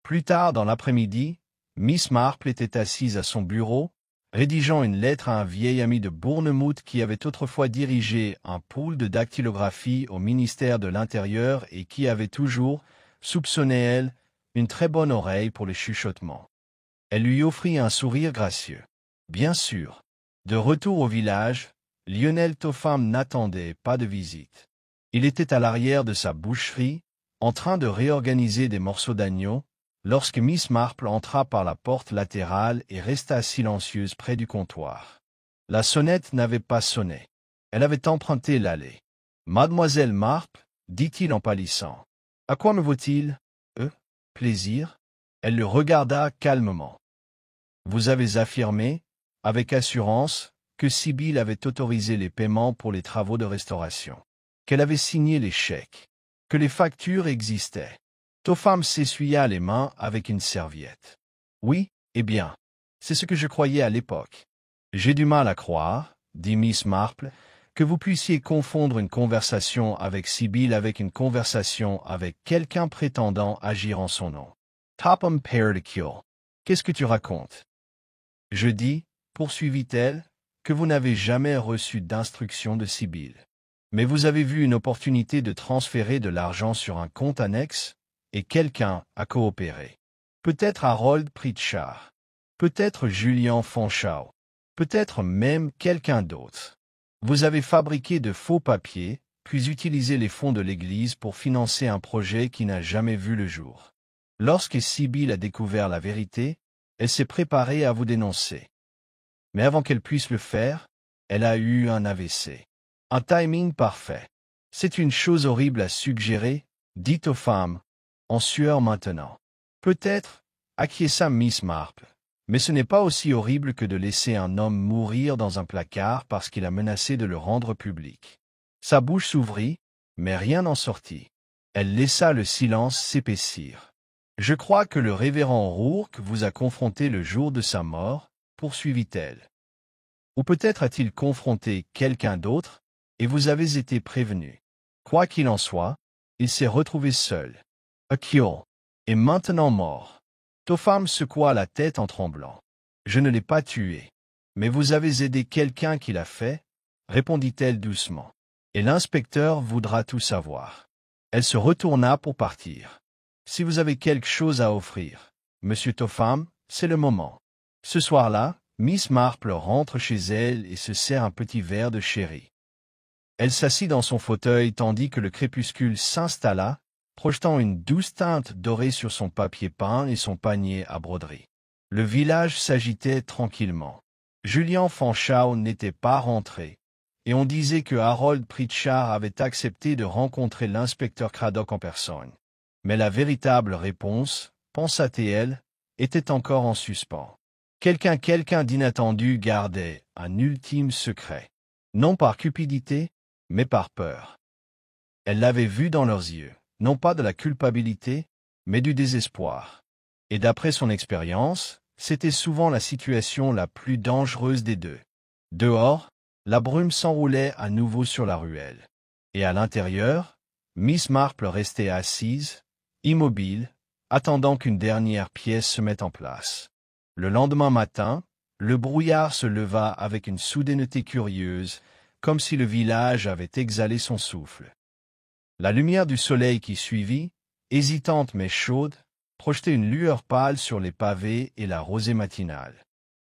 Plus tard dans l'après-midi, Miss Marple était assise à son bureau, rédigeant une lettre à un vieil ami de Bournemouth qui avait autrefois dirigé un pôle de dactylographie au ministère de l'Intérieur et qui avait toujours, soupçonnait-elle, une très bonne oreille pour les chuchotements. Elle lui offrit un sourire gracieux. Bien sûr. De retour au village, Lionel Topham n'attendait pas de visite. Il était à l'arrière de sa boucherie, en train de réorganiser des morceaux d'agneau, lorsque Miss Marple entra par la porte latérale et resta silencieuse près du comptoir. La sonnette n'avait pas sonné. Elle avait emprunté l'allée. « Mademoiselle Marple, dit-il en pâlissant. À quoi me vaut-il, plaisir ?» Elle le regarda calmement. « Vous avez affirmé, avec assurance, que Sibylle avait autorisé les paiements pour les travaux de restauration, qu'elle avait signé les chèques, que les factures existaient. » Topham s'essuya les mains avec une serviette. « Oui, eh bien, c'est ce que je croyais à l'époque. J'ai du mal à croire, dit Miss Marple, que vous puissiez confondre une conversation avec Sibylle avec une conversation avec quelqu'un prétendant agir en son nom. Topham Perdicules, qu'est-ce que tu racontes? Je dis, poursuivit-elle, que vous n'avez jamais reçu d'instruction de Sibylle. Mais vous avez vu une opportunité de transférer de l'argent sur un compte annexe, et quelqu'un a coopéré. Peut-être Harold Pritchard. Peut-être Julian Fonchau. Peut-être même quelqu'un d'autre. Vous avez fabriqué de faux papiers, puis utilisé les fonds de l'Église pour financer un projet qui n'a jamais vu le jour. Lorsque Sibylle a découvert la vérité, elle s'est préparée à vous dénoncer. Mais avant qu'elle puisse le faire, elle a eu un AVC. Un timing parfait. C'est une chose horrible à suggérer, dites aux femmes, en sueur maintenant. Peut-être, acquiesça Miss Marple, mais ce n'est pas aussi horrible que de laisser un homme mourir dans un placard parce qu'il a menacé de le rendre public. Sa bouche s'ouvrit, mais rien n'en sortit. Elle laissa le silence s'épaissir. Je crois que le révérend Rourke vous a confronté le jour de sa mort, poursuivit-elle. Ou peut-être a-t-il confronté quelqu'un d'autre, et vous avez été prévenu. Quoi qu'il en soit, il s'est retrouvé seul. Akio est maintenant mort. Topham secoua la tête en tremblant. Je ne l'ai pas tué. Mais vous avez aidé quelqu'un qui l'a fait, répondit-elle doucement. Et l'inspecteur voudra tout savoir. Elle se retourna pour partir. Si vous avez quelque chose à offrir, Monsieur Topham, c'est le moment. Ce soir-là, Miss Marple rentre chez elle et se sert un petit verre de sherry. Elle s'assit dans son fauteuil tandis que le crépuscule s'installa, projetant une douce teinte dorée sur son papier peint et son panier à broderie. Le village s'agitait tranquillement. Julian Fonchau n'était pas rentré, et on disait que Harold Pritchard avait accepté de rencontrer l'inspecteur Craddock en personne. Mais la véritable réponse, pensa-t-elle, était encore en suspens. Quelqu'un d'inattendu gardait un ultime secret, non par cupidité, mais par peur. Elle l'avait vu dans leurs yeux, non pas de la culpabilité, mais du désespoir. Et d'après son expérience, c'était souvent la situation la plus dangereuse des deux. Dehors, la brume s'enroulait à nouveau sur la ruelle. Et à l'intérieur, Miss Marple restait assise, immobile, attendant qu'une dernière pièce se mette en place. Le lendemain matin, le brouillard se leva avec une soudaineté curieuse, comme si le village avait exhalé son souffle. La lumière du soleil qui suivit, hésitante mais chaude, projetait une lueur pâle sur les pavés et la rosée matinale.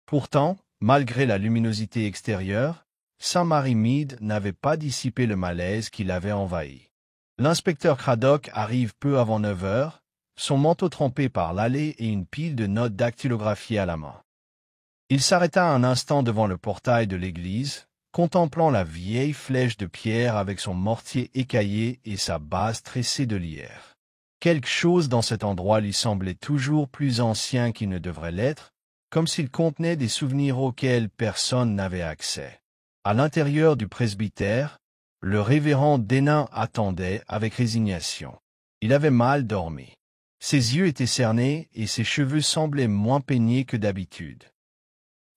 Pourtant, malgré la luminosité extérieure, Saint-Mary-Mead n'avait pas dissipé le malaise qui l'avait envahi. L'inspecteur Craddock arrive peu avant 9 heures, son manteau trempé par l'allée et une pile de notes dactylographiées à la main. Il s'arrêta un instant devant le portail de l'église, contemplant la vieille flèche de pierre avec son mortier écaillé et sa base tressée de lierre. Quelque chose dans cet endroit lui semblait toujours plus ancien qu'il ne devrait l'être, comme s'il contenait des souvenirs auxquels personne n'avait accès. À l'intérieur du presbytère, le révérend Denain attendait avec résignation. Il avait mal dormi. Ses yeux étaient cernés et ses cheveux semblaient moins peignés que d'habitude.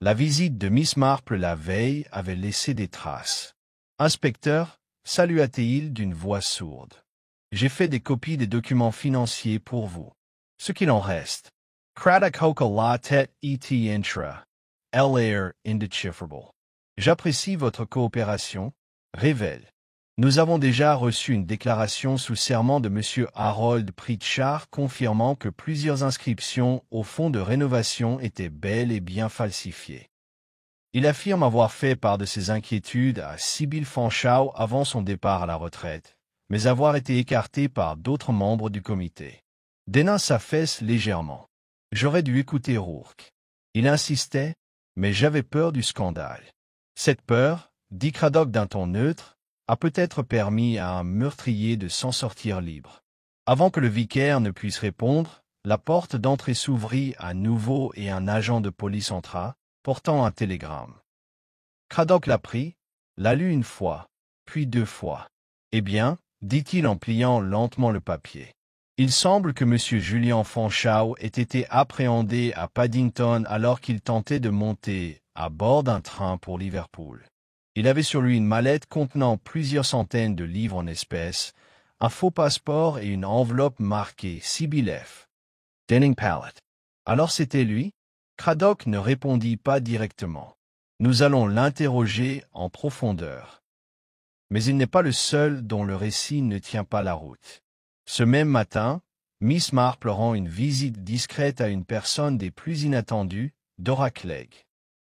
La visite de Miss Marple la veille avait laissé des traces. « Inspecteur » salua-t-il d'une voix sourde. « J'ai fait des copies des documents financiers pour vous. Ce qu'il en reste. Craddock hoca la tête et intra. L'air indecipherable. J'apprécie votre coopération. Révèle. Nous avons déjà reçu une déclaration sous serment de M. Harold Pritchard confirmant que plusieurs inscriptions au fonds de rénovation étaient bel et bien falsifiées. Il affirme avoir fait part de ses inquiétudes à Sibylle Fonchau avant son départ à la retraite, mais avoir été écarté par d'autres membres du comité. Denain s'affaisse légèrement. J'aurais dû écouter Rourke. Il insistait, mais j'avais peur du scandale. Cette peur, dit Craddock d'un ton neutre, a peut-être permis à un meurtrier de s'en sortir libre. Avant que le vicaire ne puisse répondre, la porte d'entrée s'ouvrit à nouveau et un agent de police entra, portant un télégramme. Craddock la prit, la lut une fois, puis 2 fois. « Eh bien, dit-il en pliant lentement le papier. Il semble que M. Julian Fonchau ait été appréhendé à Paddington alors qu'il tentait de monter à bord d'un train pour Liverpool. Il avait sur lui une mallette contenant plusieurs centaines de livres en espèces, un faux passeport et une enveloppe marquée Sibylle F. Denning Pallet. Alors c'était lui? Craddock ne répondit pas directement. Nous allons l'interroger en profondeur. Mais il n'est pas le seul dont le récit ne tient pas la route. Ce même matin, Miss Marple rend une visite discrète à une personne des plus inattendues, Dora Clegg.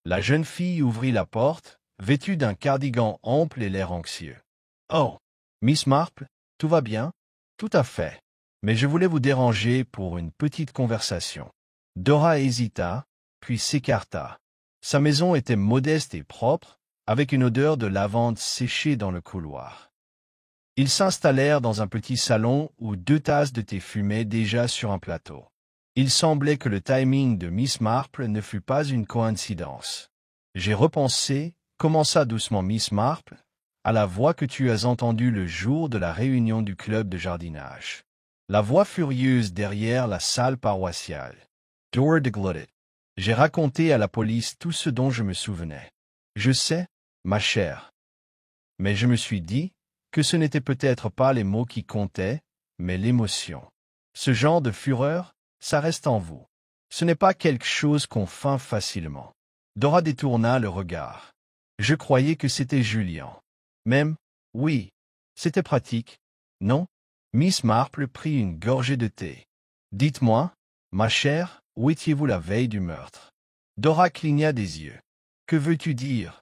La jeune fille ouvrit la porte, vêtue d'un cardigan ample et l'air anxieux. « Oh, Miss Marple, tout va bien? »« Tout à fait. Mais je voulais vous déranger pour une petite conversation. » Dora hésita, puis s'écarta. Sa maison était modeste et propre, avec une odeur de lavande séchée dans le couloir. Ils s'installèrent dans un petit salon où 2 tasses de thé fumaient déjà sur un plateau. Il semblait que le timing de Miss Marple ne fût pas une coïncidence. « J'ai repensé, » commença doucement Miss Marple, « à la voix que tu as entendue le jour de la réunion du club de jardinage. La voix furieuse derrière la salle paroissiale. » Dora déglottit. « J'ai raconté à la police tout ce dont je me souvenais. Je sais, ma chère. Mais je me suis dit que ce n'était peut-être pas les mots qui comptaient, mais l'émotion. Ce genre de fureur, ça reste en vous. Ce n'est pas quelque chose qu'on feint facilement. » Dora détourna le regard. « Je croyais que c'était Julien. Même, oui, c'était pratique, non ?» Miss Marple prit une gorgée de thé. « Dites-moi, ma chère, où étiez-vous la veille du meurtre ?» Dora cligna des yeux. « Que veux-tu dire?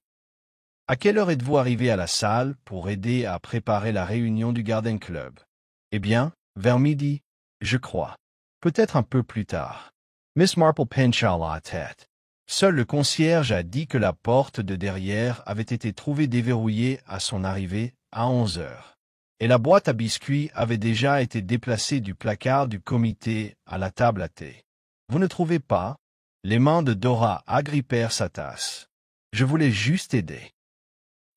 À quelle heure êtes-vous arrivé à la salle pour aider à préparer la réunion du Garden Club? » « Eh bien, vers midi, je crois. Peut-être un peu plus tard. » Miss Marple pencha la tête. Seul le concierge a dit que la porte de derrière avait été trouvée déverrouillée à son arrivée à 11 heures. Et la boîte à biscuits avait déjà été déplacée du placard du comité à la table à thé. Vous ne trouvez pas? Les mains de Dora agrippèrent sa tasse. Je voulais juste aider.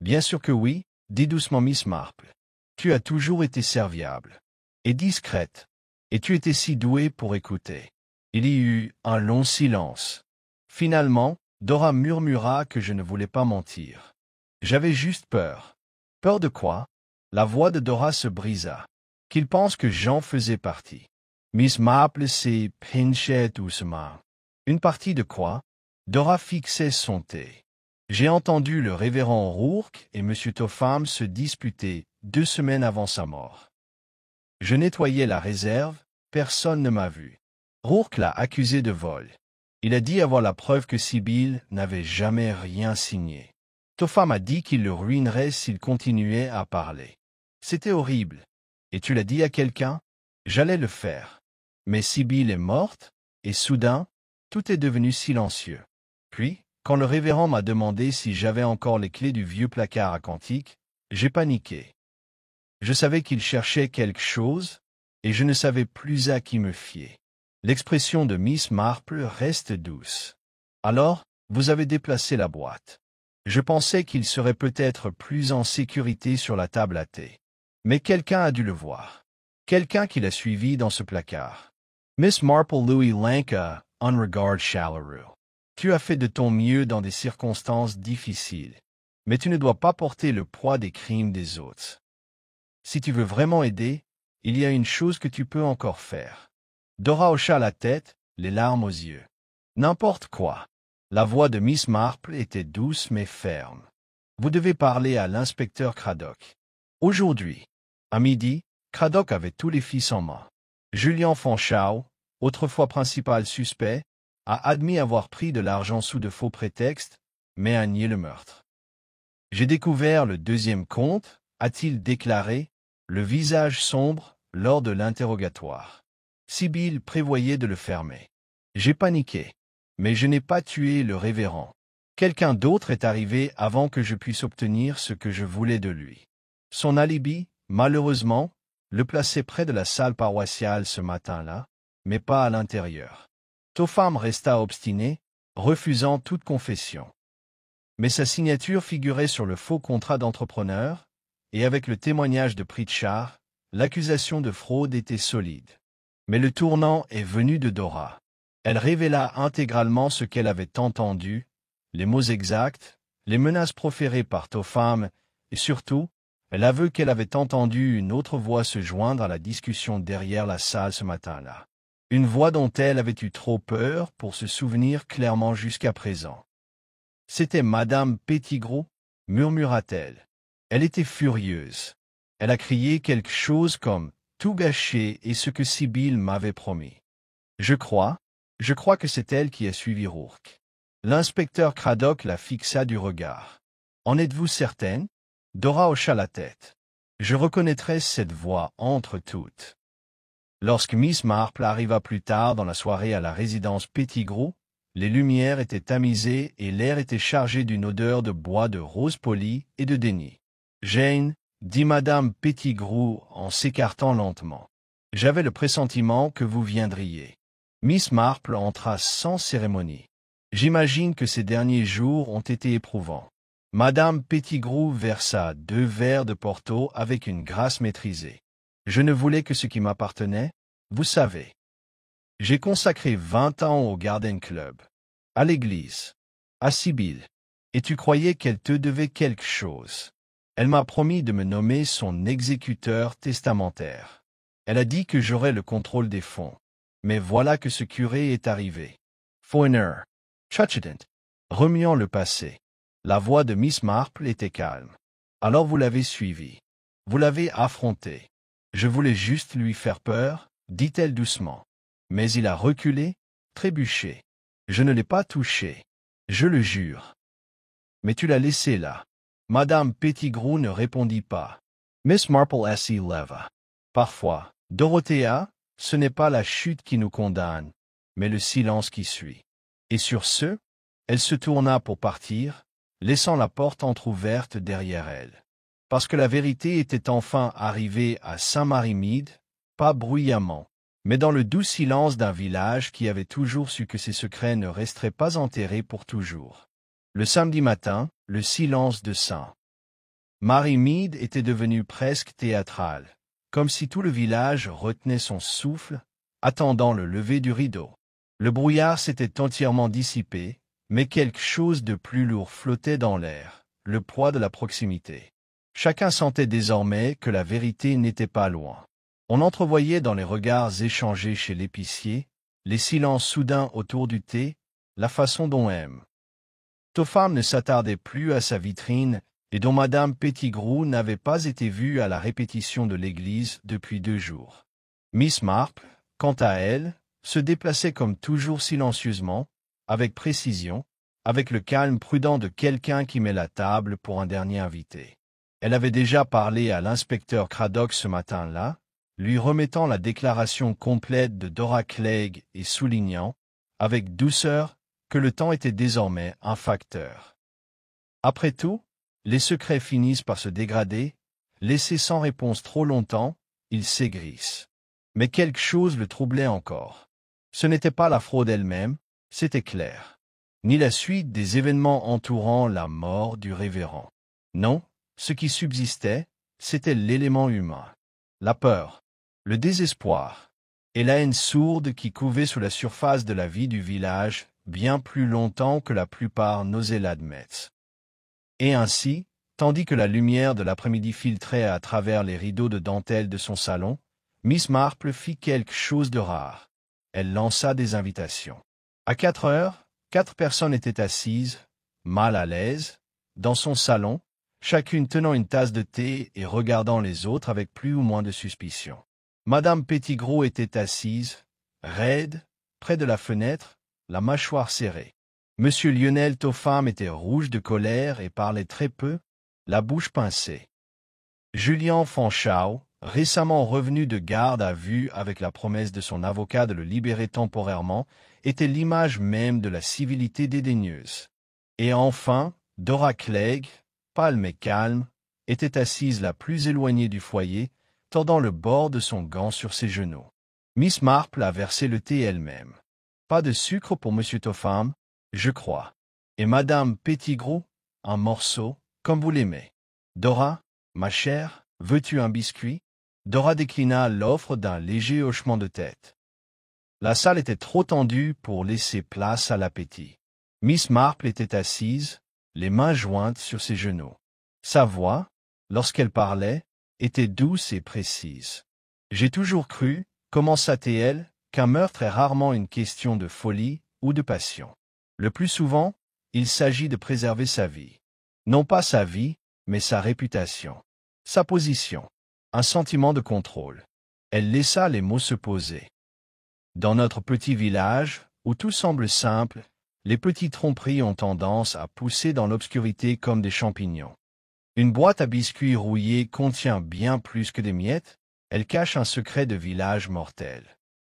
Bien sûr que oui, dit doucement Miss Marple. Tu as toujours été serviable. Et discrète. Et tu étais si douée pour écouter. Il y eut un long silence. Finalement, Dora murmura que je ne voulais pas mentir. J'avais juste peur. Peur de quoi? La voix de Dora se brisa. Qu'il pense que j'en faisais partie. Miss Marple s'est pinchée doucement. Une partie de quoi? Dora fixait son thé. J'ai entendu le révérend Rourke et M. Topham se disputer 2 semaines avant sa mort. Je nettoyais la réserve, personne ne m'a vu. Rourke l'a accusé de vol. Il a dit avoir la preuve que Sibylle n'avait jamais rien signé. Topham a dit qu'il le ruinerait s'il continuait à parler. C'était horrible. Et tu l'as dit à quelqu'un? J'allais le faire. Mais Sibylle est morte, et soudain, tout est devenu silencieux. Puis, quand le révérend m'a demandé si j'avais encore les clés du vieux placard à cantique, j'ai paniqué. Je savais qu'il cherchait quelque chose, et je ne savais plus à qui me fier. L'expression de Miss Marple reste douce. Alors, vous avez déplacé la boîte. Je pensais qu'il serait peut-être plus en sécurité sur la table à thé. Mais quelqu'un a dû le voir. Quelqu'un qui l'a suivi dans ce placard. Miss Marple lui lança un regard chaleureux. Tu as fait de ton mieux dans des circonstances difficiles. Mais tu ne dois pas porter le poids des crimes des autres. Si tu veux vraiment aider, il y a une chose que tu peux encore faire. Dora hocha la tête, les larmes aux yeux. N'importe quoi. La voix de Miss Marple était douce mais ferme. Vous devez parler à l'inspecteur Craddock. Aujourd'hui, à midi, Craddock avait tous les fils en main. Julien Fanshawe, autrefois principal suspect, a admis avoir pris de l'argent sous de faux prétextes, mais a nié le meurtre. J'ai découvert le 2e compte, a-t-il déclaré, le visage sombre, lors de l'interrogatoire. Sibylle prévoyait de le fermer. J'ai paniqué. Mais je n'ai pas tué le révérend. Quelqu'un d'autre est arrivé avant que je puisse obtenir ce que je voulais de lui. Son alibi, malheureusement, le plaçait près de la salle paroissiale ce matin-là, mais pas à l'intérieur. Topham resta obstiné, refusant toute confession. Mais sa signature figurait sur le faux contrat d'entrepreneur, et avec le témoignage de Pritchard, l'accusation de fraude était solide. Mais le tournant est venu de Dora. Elle révéla intégralement ce qu'elle avait entendu, les mots exacts, les menaces proférées par Topham, et surtout, elle avoue qu'elle avait entendu une autre voix se joindre à la discussion derrière la salle ce matin-là. Une voix dont elle avait eu trop peur pour se souvenir clairement jusqu'à présent. « C'était Madame Pettigrew » murmura-t-elle. Elle était furieuse. Elle a crié quelque chose comme « tout gâché et ce que Sibyl m'avait promis ». Je crois que c'est elle qui a suivi Rourke. L'inspecteur Craddock la fixa du regard. En êtes-vous certaine? Dora hocha la tête. Je reconnaîtrais cette voix entre toutes. Lorsque Miss Marple arriva plus tard dans la soirée à la résidence Pettigrew, les lumières étaient tamisées et l'air était chargé d'une odeur de bois de rose poli et de déni. « Jane, » dit Madame Pettigrew en s'écartant lentement. « J'avais le pressentiment que vous viendriez. » Miss Marple entra sans cérémonie. « J'imagine que ces derniers jours ont été éprouvants. » Madame Pettigrew versa 2 verres de Porto avec une grâce maîtrisée. « Je ne voulais que ce qui m'appartenait, vous savez. J'ai consacré 20 ans au Garden Club, à l'église, à Sibyl. Et tu croyais qu'elle te devait quelque chose. Elle m'a promis de me nommer son exécuteur testamentaire. Elle a dit que j'aurais le contrôle des fonds. Mais voilà que ce curé est arrivé. Fourner, Chuchident, remuant le passé. La voix de Miss Marple était calme. Alors vous l'avez suivi. Vous l'avez affronté. Je voulais juste lui faire peur, dit-elle doucement. Mais il a reculé, trébuché. Je ne l'ai pas touché. Je le jure. Mais tu l'as laissé là. Madame Pettigrew ne répondit pas. Miss Marple s'y leva. Parfois, Dorothea, ce n'est pas la chute qui nous condamne, mais le silence qui suit. Et sur ce, elle se tourna pour partir, laissant la porte entr'ouverte derrière elle. Parce que la vérité était enfin arrivée à Saint-Mary-Mead, pas bruyamment, mais dans le doux silence d'un village qui avait toujours su que ses secrets ne resteraient pas enterrés pour toujours. Le samedi matin, le silence de Saint-Mary-Mead était devenu presque théâtral, comme si tout le village retenait son souffle, attendant le lever du rideau. Le brouillard s'était entièrement dissipé, mais quelque chose de plus lourd flottait dans l'air, le poids de la proximité. Chacun sentait désormais que la vérité n'était pas loin. On entrevoyait dans les regards échangés chez l'épicier, les silences soudains autour du thé, la façon dont Topham ne s'attardait plus à sa vitrine et dont Madame Pettigrew n'avait pas été vue à la répétition de l'église depuis 2 jours. Miss Marple, quant à elle, se déplaçait comme toujours silencieusement, avec précision, avec le calme prudent de quelqu'un qui met la table pour un dernier invité. Elle avait déjà parlé à l'inspecteur Craddock ce matin-là, lui remettant la déclaration complète de Dora Clegg et soulignant, avec douceur, que le temps était désormais un facteur. Après tout, les secrets finissent par se dégrader, laissés sans réponse trop longtemps, ils s'aigrissent. Mais quelque chose le troublait encore. Ce n'était pas la fraude elle-même, c'était clair. Ni la suite des événements entourant la mort du révérend. Non, ce qui subsistait, c'était l'élément humain. La peur, le désespoir, et la haine sourde qui couvait sous la surface de la vie du village bien plus longtemps que la plupart n'osaient l'admettre. Et ainsi, tandis que la lumière de l'après-midi filtrait à travers les rideaux de dentelle de son salon, Miss Marple fit quelque chose de rare. Elle lança des invitations. À 4 heures, 4 personnes étaient assises, mal à l'aise, dans son salon, chacune tenant une tasse de thé et regardant les autres avec plus ou moins de suspicion. Madame Pettigrew était assise, raide, près de la fenêtre, la mâchoire serrée. Monsieur Lionel Topham était rouge de colère et parlait très peu, la bouche pincée. Julian Fanshawe, récemment revenu de garde à vue avec la promesse de son avocat de le libérer temporairement, était l'image même de la civilité dédaigneuse. Et enfin, Dora Clegg, pâle mais calme, était assise la plus éloignée du foyer, tordant le bord de son gant sur ses genoux. Miss Marple a versé le thé elle-même. Pas de sucre pour Monsieur Topham, je crois. Et Madame Pettigrew, un morceau, comme vous l'aimez. Dora, ma chère, veux-tu un biscuit? Dora déclina l'offre d'un léger hochement de tête. La salle était trop tendue pour laisser place à l'appétit. Miss Marple était assise, les mains jointes sur ses genoux. Sa voix, lorsqu'elle parlait, était douce et précise. J'ai toujours cru, commença-t-elle, qu'un meurtre est rarement une question de folie ou de passion. Le plus souvent, il s'agit de préserver sa vie. Non pas sa vie, mais sa réputation, sa position, un sentiment de contrôle. Elle laissa les mots se poser. Dans notre petit village, où tout semble simple, les petites tromperies ont tendance à pousser dans l'obscurité comme des champignons. Une boîte à biscuits rouillés contient bien plus que des miettes, elle cache un secret de village mortel.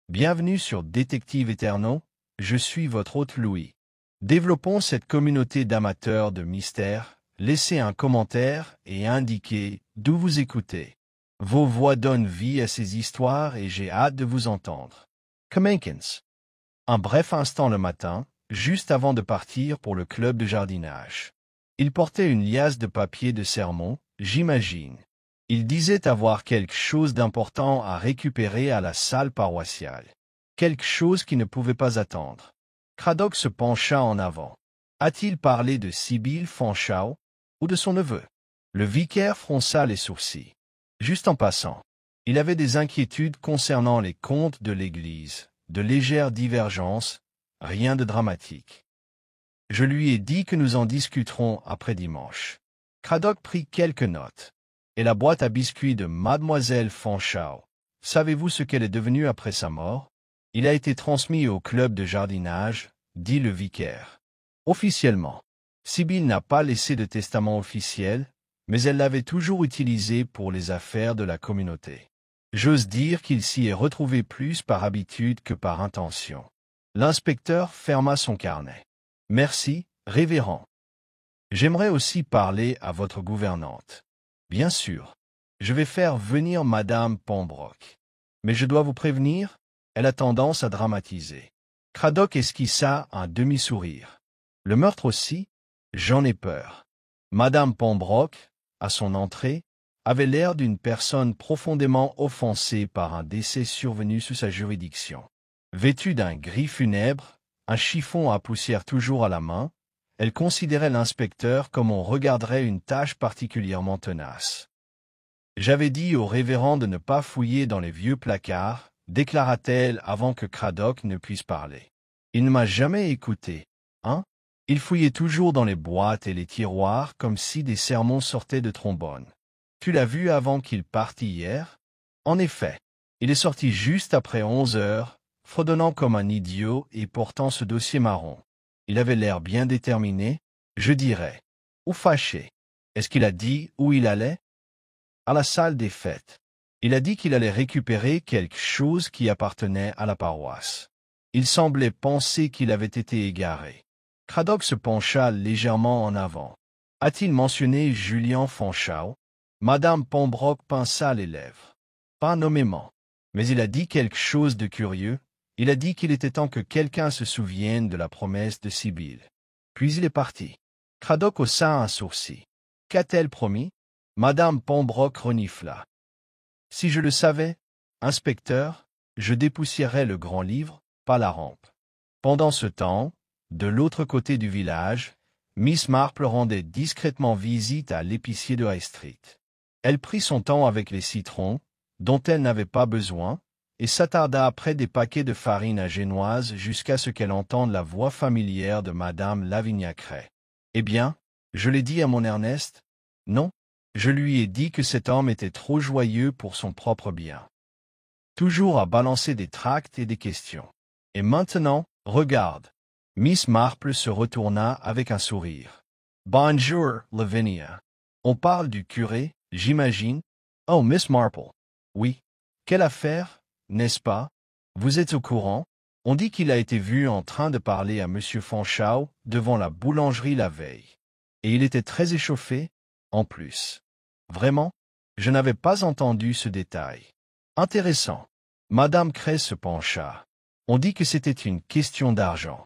Bienvenue sur Détective Éternel, je suis votre hôte Louis. Développons cette communauté d'amateurs de mystères, laissez un commentaire et indiquez d'où vous écoutez. Vos voix donnent vie à ces histoires et j'ai hâte de vous entendre. Kamenkins. Un bref instant le matin, juste avant de partir pour le club de jardinage. Il portait une liasse de papier de sermon, j'imagine. Il disait avoir quelque chose d'important à récupérer à la salle paroissiale. Quelque chose qui ne pouvait pas attendre. Cradock se pencha en avant. A-t-il parlé de Sibylle Fanshawe ou de son neveu? Le vicaire fronça les sourcils. Juste en passant, il avait des inquiétudes concernant les comptes de l'Église, de légères divergences, rien de dramatique. Je lui ai dit que nous en discuterons après dimanche. Cradock prit quelques notes. Et la boîte à biscuits de Mademoiselle Fanshawe, savez-vous ce qu'elle est devenue après sa mort? Il a été transmis au club de jardinage, dit le vicaire. Officiellement, Sibylle n'a pas laissé de testament officiel, mais elle l'avait toujours utilisé pour les affaires de la communauté. J'ose dire qu'il s'y est retrouvé plus par habitude que par intention. L'inspecteur ferma son carnet. Merci, révérend. J'aimerais aussi parler à votre gouvernante. Bien sûr, je vais faire venir Madame Pembroke. Mais je dois vous prévenir, elle a tendance à dramatiser. Cradock esquissa un demi-sourire. Le meurtre aussi? J'en ai peur. Madame Pembroke, à son entrée, avait l'air d'une personne profondément offensée par un décès survenu sous sa juridiction. Vêtue d'un gris funèbre, un chiffon à poussière toujours à la main, elle considérait l'inspecteur comme on regarderait une tâche particulièrement tenace. J'avais dit au révérend de ne pas fouiller dans les vieux placards, déclara-t-elle avant que Cradock ne puisse parler. Il ne m'a jamais écouté, hein? Il fouillait toujours dans les boîtes et les tiroirs comme si des sermons sortaient de trombone. Tu l'as vu avant qu'il parte hier? En effet, il est sorti juste après 11 heures, fredonnant comme un idiot et portant ce dossier marron. Il avait l'air bien déterminé, je dirais, ou fâché. Est-ce qu'il a dit où il allait? À la salle des fêtes. Il a dit qu'il allait récupérer quelque chose qui appartenait à la paroisse. Il semblait penser qu'il avait été égaré. Cradock se pencha légèrement en avant. A-t-il mentionné Julien Fanshawe? Madame Pembroke pinça les lèvres. Pas nommément. Mais il a dit quelque chose de curieux. Il a dit qu'il était temps que quelqu'un se souvienne de la promesse de Sibylle. Puis il est parti. Cradock haussa un sourcil. Qu'a-t-elle promis? Madame Pembroke renifla. Si je le savais, inspecteur, je dépoussiérais le grand livre, pas la rampe. Pendant ce temps, de l'autre côté du village, Miss Marple rendait discrètement visite à l'épicier de High Street. Elle prit son temps avec les citrons, dont elle n'avait pas besoin, et s'attarda près des paquets de farine à génoise jusqu'à ce qu'elle entende la voix familière de Madame Lavinia Cray. « Eh bien, je l'ai dit à mon Ernest? Non, je lui ai dit que cet homme était trop joyeux pour son propre bien. Toujours à balancer des tracts et des questions. Et maintenant, regarde. » Miss Marple se retourna avec un sourire. « Bonjour, Lavinia. On parle du curé, j'imagine? Oh, Miss Marple. Oui. Quelle affaire, n'est-ce pas? Vous êtes au courant? On dit qu'il a été vu en train de parler à Monsieur Fanshawe devant la boulangerie la veille. Et il était très échauffé, en plus. Vraiment? Je n'avais pas entendu ce détail. Intéressant. Madame Cray se pencha. On dit que c'était une question d'argent.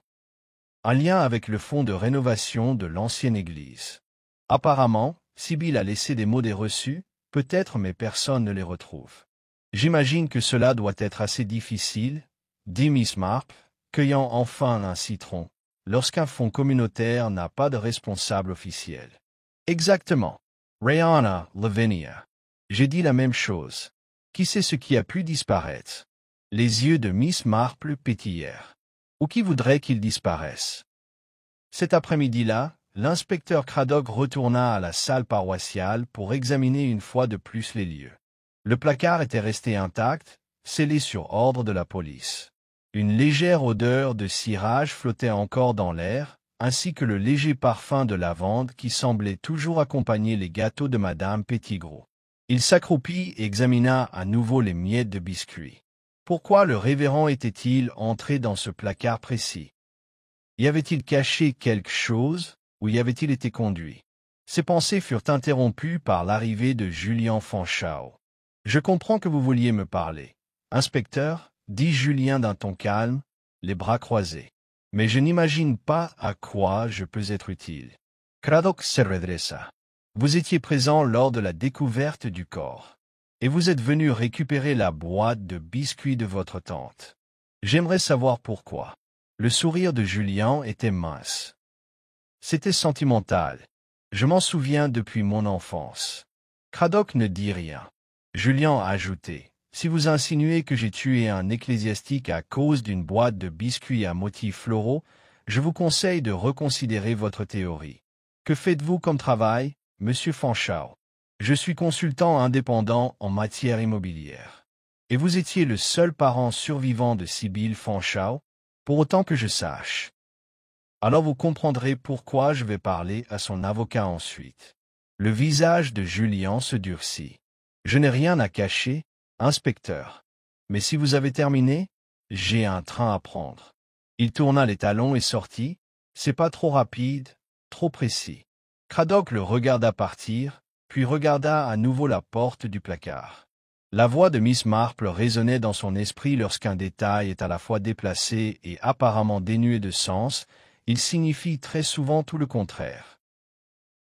Un lien avec le fonds de rénovation de l'ancienne église. Apparemment, Sibylle a laissé des mots des reçus, peut-être mais personne ne les retrouve. J'imagine que cela doit être assez difficile, dit Miss Marple, cueillant enfin un citron, lorsqu'un fonds communautaire n'a pas de responsable officiel. Exactement. Rihanna, Lavinia. J'ai dit la même chose. Qui sait ce qui a pu disparaître? Les yeux de Miss Marple pétillèrent. Ou qui voudrait qu'il disparaisse? Cet après-midi-là, l'inspecteur Craddock retourna à la salle paroissiale pour examiner une fois de plus les lieux. Le placard était resté intact, scellé sur ordre de la police. Une légère odeur de cirage flottait encore dans l'air, ainsi que le léger parfum de lavande qui semblait toujours accompagner les gâteaux de Madame Pettigrew. Il s'accroupit et examina à nouveau les miettes de biscuits. Pourquoi le révérend était-il entré dans ce placard précis? Y avait-il caché quelque chose, ou y avait-il été conduit? Ses pensées furent interrompues par l'arrivée de Julien Fanchao. « Je comprends que vous vouliez me parler. Inspecteur, dit Julien d'un ton calme, les bras croisés. Mais je n'imagine pas à quoi je peux être utile. » Craddock se redressa. « Vous étiez présent lors de la découverte du corps. Et vous êtes venu récupérer la boîte de biscuits de votre tante. J'aimerais savoir pourquoi. » Le sourire de Julien était mince. C'était sentimental. Je m'en souviens depuis mon enfance. Craddock ne dit rien. Julien a ajouté. Si vous insinuez que j'ai tué un ecclésiastique à cause d'une boîte de biscuits à motifs floraux, je vous conseille de reconsidérer votre théorie. Que faites-vous comme travail, monsieur Fanchao? Je suis consultant indépendant en matière immobilière. Et vous étiez le seul parent survivant de Sibylle Fanchao, pour autant que je sache. Alors vous comprendrez pourquoi je vais parler à son avocat ensuite. Le visage de Julien se durcit. Je n'ai rien à cacher, inspecteur. Mais si vous avez terminé, j'ai un train à prendre. Il tourna les talons et sortit. C'est pas trop rapide, trop précis. Craddock le regarda partir, puis regarda à nouveau la porte du placard. La voix de Miss Marple résonnait dans son esprit lorsqu'un détail est à la fois déplacé et apparemment dénué de sens, il signifie très souvent tout le contraire.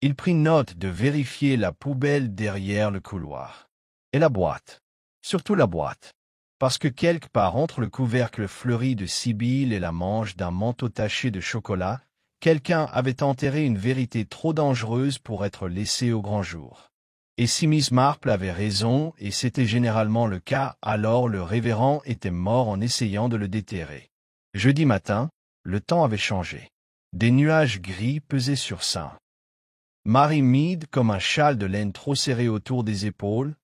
Il prit note de vérifier la poubelle derrière le couloir. Et la boîte. Surtout la boîte. Parce que quelque part entre le couvercle fleuri de Sibylle et la manche d'un manteau taché de chocolat, quelqu'un avait enterré une vérité trop dangereuse pour être laissée au grand jour. Et si Miss Marple avait raison, et c'était généralement le cas, alors le révérend était mort en essayant de le déterrer. Jeudi matin, le temps avait changé. Des nuages gris pesaient sur St. Mary Mead comme un châle de laine trop serré autour des épaules,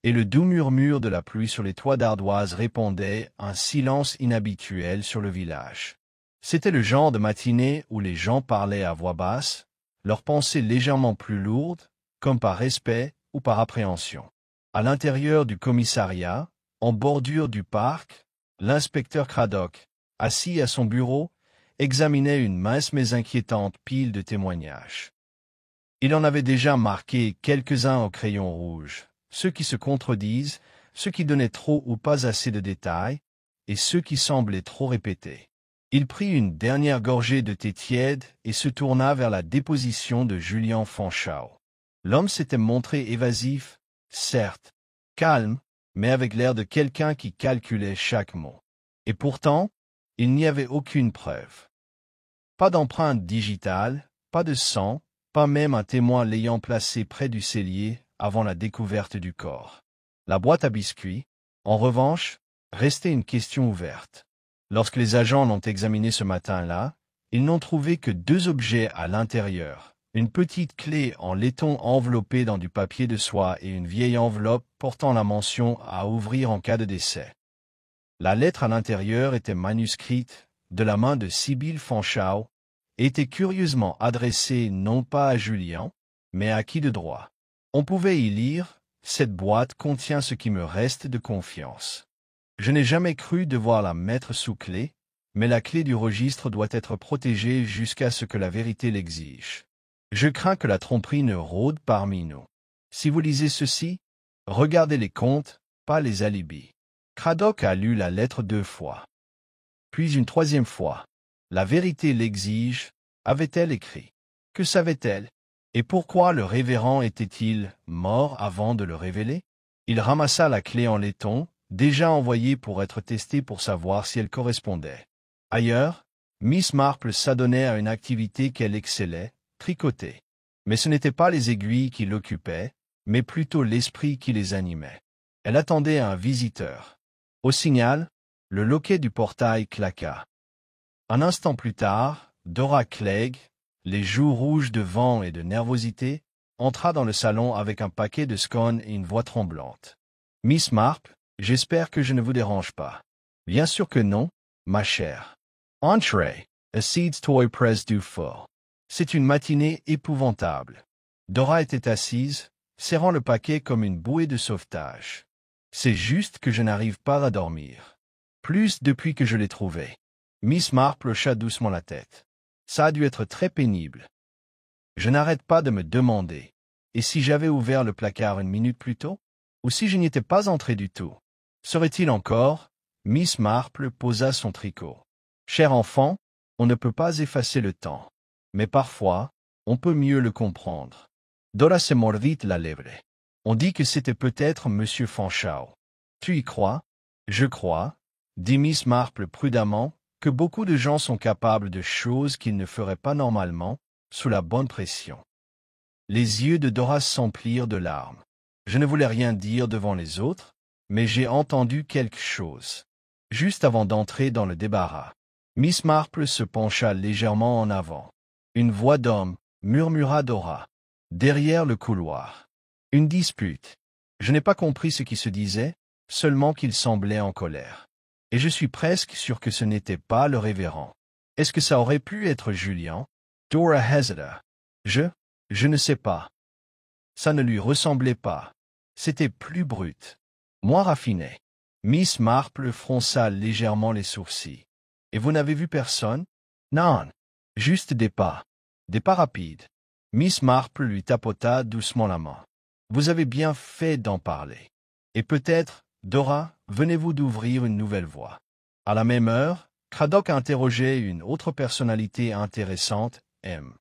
et le doux murmure de la pluie sur les toits d'ardoise répandait un silence inhabituel sur le village. C'était le genre de matinée où les gens parlaient à voix basse, leurs pensées légèrement plus lourdes, comme par respect ou par appréhension. À l'intérieur du commissariat, en bordure du parc, l'inspecteur Craddock, assis à son bureau, examinait une mince mais inquiétante pile de témoignages. Il en avait déjà marqué quelques-uns au crayon rouge, ceux qui se contredisent, ceux qui donnaient trop ou pas assez de détails, et ceux qui semblaient trop répétés. Il prit une dernière gorgée de thé tiède et se tourna vers la déposition de Julien Fanchao. L'homme s'était montré évasif, certes, calme, mais avec l'air de quelqu'un qui calculait chaque mot. Et pourtant, il n'y avait aucune preuve. Pas d'empreinte digitale, pas de sang, pas même un témoin l'ayant placé près du cellier avant la découverte du corps. La boîte à biscuits, en revanche, restait une question ouverte. Lorsque les agents l'ont examinée ce matin-là, ils n'ont trouvé que 2 objets à l'intérieur. Une petite clé en laiton enveloppée dans du papier de soie et une vieille enveloppe portant la mention à ouvrir en cas de décès. La lettre à l'intérieur était manuscrite, de la main de Sibylle Fanchao, et était curieusement adressée non pas à Julien, mais à qui de droit. On pouvait y lire « Cette boîte contient ce qui me reste de confiance. Je n'ai jamais cru devoir la mettre sous clé, mais la clé du registre doit être protégée jusqu'à ce que la vérité l'exige. Je crains que la tromperie ne rôde parmi nous. Si vous lisez ceci, regardez les comptes, pas les alibis. » Craddock a lu la lettre 2 fois. Puis une 3e fois. La vérité l'exige, avait-elle écrit. Que savait-elle? Et pourquoi le révérend était-il mort avant de le révéler? Il ramassa la clé en laiton, déjà envoyée pour être testée pour savoir si elle correspondait. Ailleurs, Miss Marple s'adonnait à une activité qu'elle excellait, tricoter. Mais ce n'étaient pas les aiguilles qui l'occupaient, mais plutôt l'esprit qui les animait. Elle attendait un visiteur. Au signal, le loquet du portail claqua. Un instant plus tard, Dora Clegg, les joues rouges de vent et de nervosité, entra dans le salon avec un paquet de scones et une voix tremblante. « Miss Marple, j'espère que je ne vous dérange pas. »« Bien sûr que non, ma chère. »« Entrez, a seeds toy press du fort. » C'est une matinée épouvantable. Dora était assise, serrant le paquet comme une bouée de sauvetage. « C'est juste que je n'arrive pas à dormir. Plus depuis que je l'ai trouvé. » Miss Marple hocha doucement la tête. « Ça a dû être très pénible. Je n'arrête pas de me demander. Et si j'avais ouvert le placard une minute plus tôt? Ou si je n'y étais pas entré du tout? Serait-il encore? » Miss Marple posa son tricot. « Cher enfant, on ne peut pas effacer le temps. Mais parfois, on peut mieux le comprendre. » Dora se mordit la lèvre. « On dit que c'était peut-être Monsieur Fanshawe. Tu y crois? »« Je crois, » dit Miss Marple prudemment, que beaucoup de gens sont capables de choses qu'ils ne feraient pas normalement, sous la bonne pression. Les yeux de Dora s'emplirent de larmes. Je ne voulais rien dire devant les autres, mais j'ai entendu quelque chose. Juste avant d'entrer dans le débarras, Miss Marple se pencha légèrement en avant. Une voix d'homme, murmura Dora, derrière le couloir. Une dispute. Je n'ai pas compris ce qui se disait, seulement qu'il semblait en colère. Et je suis presque sûr que ce n'était pas le révérend. Est-ce que ça aurait pu être Julian? Dora hésita. Je ne sais pas. Ça ne lui ressemblait pas. C'était plus brut. Moins raffiné. Miss Marple fronça légèrement les sourcils. Et vous n'avez vu personne? Non. Juste des pas. Des pas rapides. Miss Marple lui tapota doucement la main. Vous avez bien fait d'en parler. Et peut-être, Dora, venez-vous d'ouvrir une nouvelle voie. À la même heure, Cradock interrogeait une autre personnalité intéressante, M.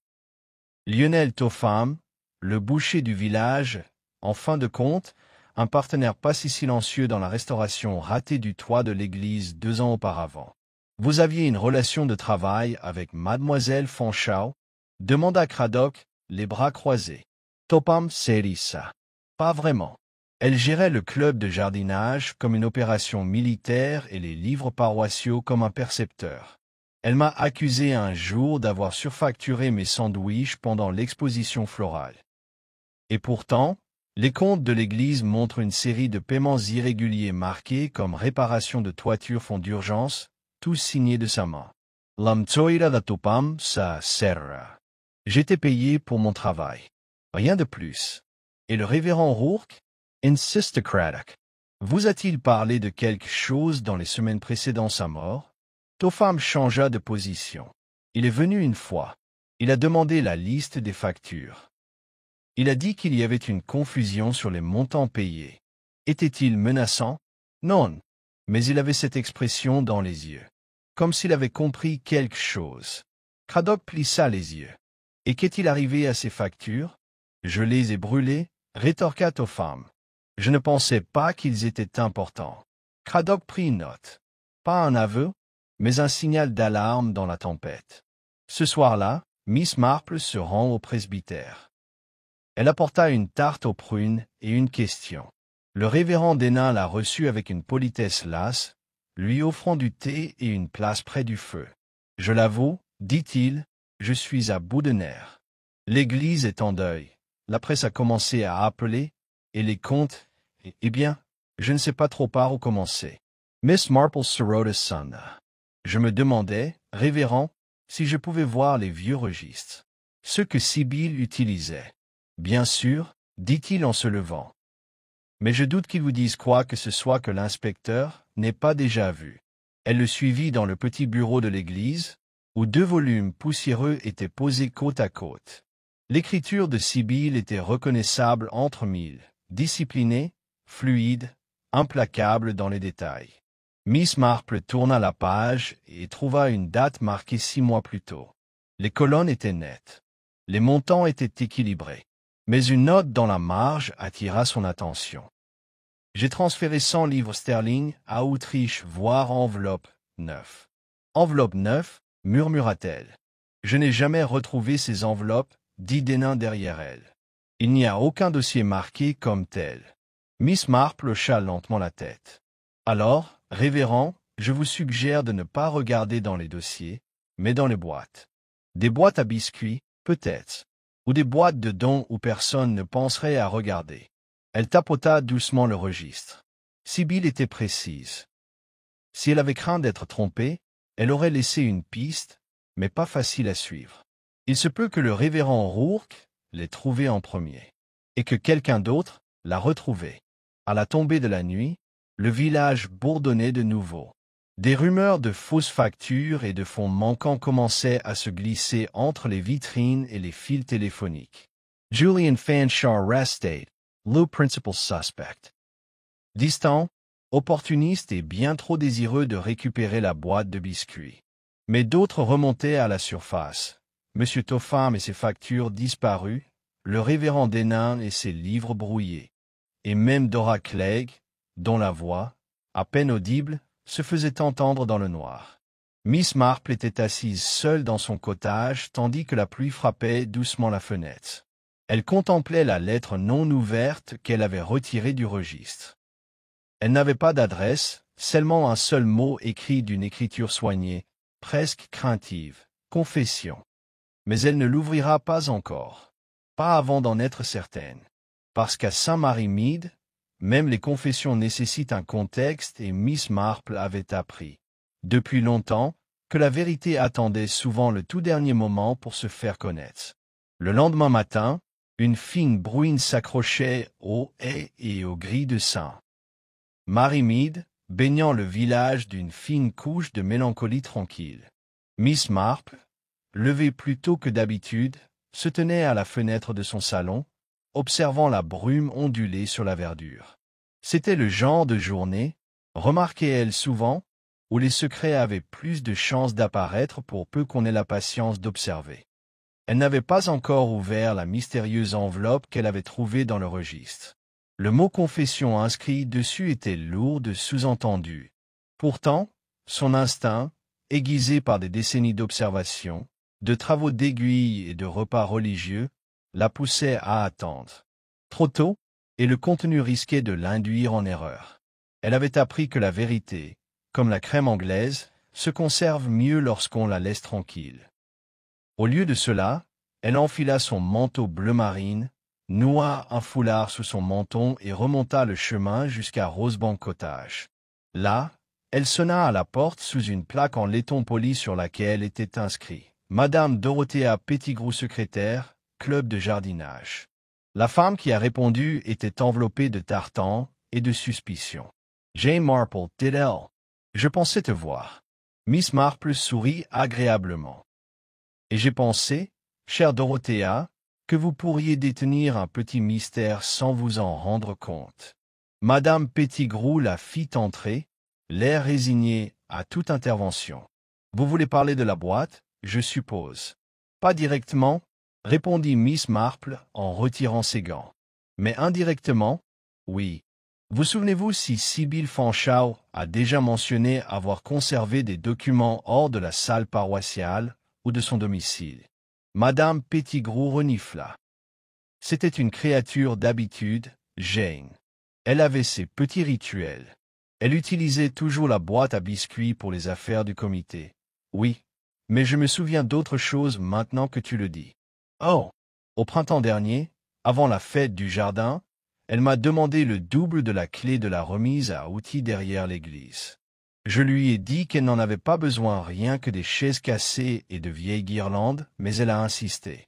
Lionel Topham, le boucher du village, en fin de compte, un partenaire pas si silencieux dans la restauration ratée du toit de l'église 2 ans auparavant. Vous aviez une relation de travail avec mademoiselle Fanshawe? Demanda Cradock, les bras croisés. Topham s'hérissa. Pas vraiment. Elle gérait le club de jardinage comme une opération militaire et les livres paroissiaux comme un percepteur. Elle m'a accusé un jour d'avoir surfacturé mes sandwichs pendant l'exposition florale. Et pourtant, les comptes de l'Église montrent une série de paiements irréguliers marqués comme réparation de toiture fonds d'urgence, tous signés de sa main. L'amtoira da Topham, ça serra. J'étais payé pour mon travail. Rien de plus. Et le révérend Rourke? Insiste Cradock. Vous a-t-il parlé de quelque chose dans les semaines précédant sa mort? Topham changea de position. Il est venu une fois. Il a demandé la liste des factures. Il a dit qu'il y avait une confusion sur les montants payés. Était-il menaçant? Non. Mais il avait cette expression dans les yeux. Comme s'il avait compris quelque chose. Cradock plissa les yeux. Et qu'est-il arrivé à ces factures? Je les ai brûlées, rétorqua Topham. Je ne pensais pas qu'ils étaient importants. Cradock prit note. Pas un aveu, mais un signal d'alarme dans la tempête. Ce soir-là, Miss Marple se rend au presbytère. Elle apporta une tarte aux prunes et une question. Le révérend Dénin la reçut avec une politesse lasse, lui offrant du thé et une place près du feu. « Je l'avoue, dit-il, je suis à bout de nerfs. L'Église est en deuil. La presse a commencé à appeler, et les comptes, eh bien, je ne sais pas trop par où commencer. » Miss Marple se rota. Je me demandais, révérend, si je pouvais voir les vieux registres. Ceux que Sibylle utilisait. Bien sûr, dit-il en se levant. Mais je doute qu'il vous dise quoi que ce soit que l'inspecteur n'ait pas déjà vu. Elle le suivit dans le petit bureau de l'église, où 2 volumes poussiéreux étaient posés côte à côte. L'écriture de Sibylle était reconnaissable entre mille, disciplinée, fluide, implacable dans les détails. Miss Marple tourna la page et trouva une date marquée 6 mois plus tôt. Les colonnes étaient nettes. Les montants étaient équilibrés. Mais une note dans la marge attira son attention. J'ai transféré 100 livres sterling à Autriche, voir enveloppe 9. Enveloppe 9, murmura-t-elle. Je n'ai jamais retrouvé ces enveloppes, dit Dénin derrière elle. Il n'y a aucun dossier marqué comme tel. Miss Marple hocha lentement la tête. Alors, révérend, je vous suggère de ne pas regarder dans les dossiers, mais dans les boîtes. Des boîtes à biscuits, Peut-être. Ou des boîtes de dons où personne ne penserait à regarder. Elle tapota doucement le registre. Sibyl était précise. Si elle avait craint d'être trompée, elle aurait laissé une piste, mais pas facile à suivre. Il se peut que le révérend Rourke l'ait trouvée en premier, et que quelqu'un d'autre l'a retrouvée. À la tombée de la nuit, le village bourdonnait de nouveau. Des rumeurs de fausses factures et de fonds manquants commençaient à se glisser entre les vitrines et les fils téléphoniques. Julian Fanshawe restait, le principal suspect. Distant, opportuniste et bien trop désireux de récupérer la boîte de biscuits. Mais d'autres remontaient à la surface. Monsieur Topham et ses factures disparues, le révérend Denain et ses livres brouillés. Et même Dora Clegg, dont la voix, à peine audible, se faisait entendre dans le noir. Miss Marple était assise seule dans son cottage tandis que la pluie frappait doucement la fenêtre. Elle contemplait la lettre non ouverte qu'elle avait retirée du registre. Elle n'avait pas d'adresse, seulement un seul mot écrit d'une écriture soignée, presque craintive, confession. Mais elle ne l'ouvrira pas encore, pas avant d'en être certaine. Parce qu'à Saint-Mary-Mead, même les confessions nécessitent un contexte et Miss Marple avait appris, depuis longtemps, que la vérité attendait souvent le tout dernier moment pour se faire connaître. Le lendemain matin, une fine bruine s'accrochait aux haies et aux grilles de Saint-Mary-Mead, baignant le village d'une fine couche de mélancolie tranquille. Miss Marple, levée plus tôt que d'habitude, se tenait à la fenêtre de son salon, observant la brume onduler sur la verdure. C'était le genre de journée, remarquait-elle souvent, où les secrets avaient plus de chances d'apparaître pour peu qu'on ait la patience d'observer. Elle n'avait pas encore ouvert la mystérieuse enveloppe qu'elle avait trouvée dans le registre. Le mot confession inscrit dessus était lourd de sous-entendus. Pourtant, son instinct, aiguisé par des décennies d'observation, de travaux d'aiguille et de repas religieux, la poussait à attendre. Trop tôt, et le contenu risquait de l'induire en erreur. Elle avait appris que la vérité, comme la crème anglaise, se conserve mieux lorsqu'on la laisse tranquille. Au lieu de cela, elle enfila son manteau bleu marine, noua un foulard sous son menton et remonta le chemin jusqu'à Rosebank Cottage. Là, elle sonna à la porte sous une plaque en laiton poli sur laquelle était inscrit « Madame Dorothea Pettigrew, secrétaire, club de jardinage ». La femme qui a répondu était enveloppée de tartan et de suspicion. « Jane Marple, dit-elle. Je pensais te voir. » Miss Marple sourit agréablement. « Et j'ai pensé, chère Dorothea, que vous pourriez détenir un petit mystère sans vous en rendre compte. » Madame Pettigrew la fit entrer, l'air résigné à toute intervention. « Vous voulez parler de la boîte, je suppose. »« Pas directement, » répondit Miss Marple en retirant ses gants. « Mais indirectement, oui. Vous souvenez-vous si Sibyl Fanshawe a déjà mentionné avoir conservé des documents hors de la salle paroissiale ou de son domicile ?» Madame Pettigrew renifla. C'était une créature d'habitude, Jane. Elle avait ses petits rituels. Elle utilisait toujours la boîte à biscuits pour les affaires du comité. Oui, mais je me souviens d'autre chose maintenant que tu le dis. Oh, au printemps dernier, avant la fête du jardin, elle m'a demandé le double de la clé de la remise à outils derrière l'église. Je lui ai dit qu'elle n'en avait pas besoin rien que des chaises cassées et de vieilles guirlandes, mais elle a insisté.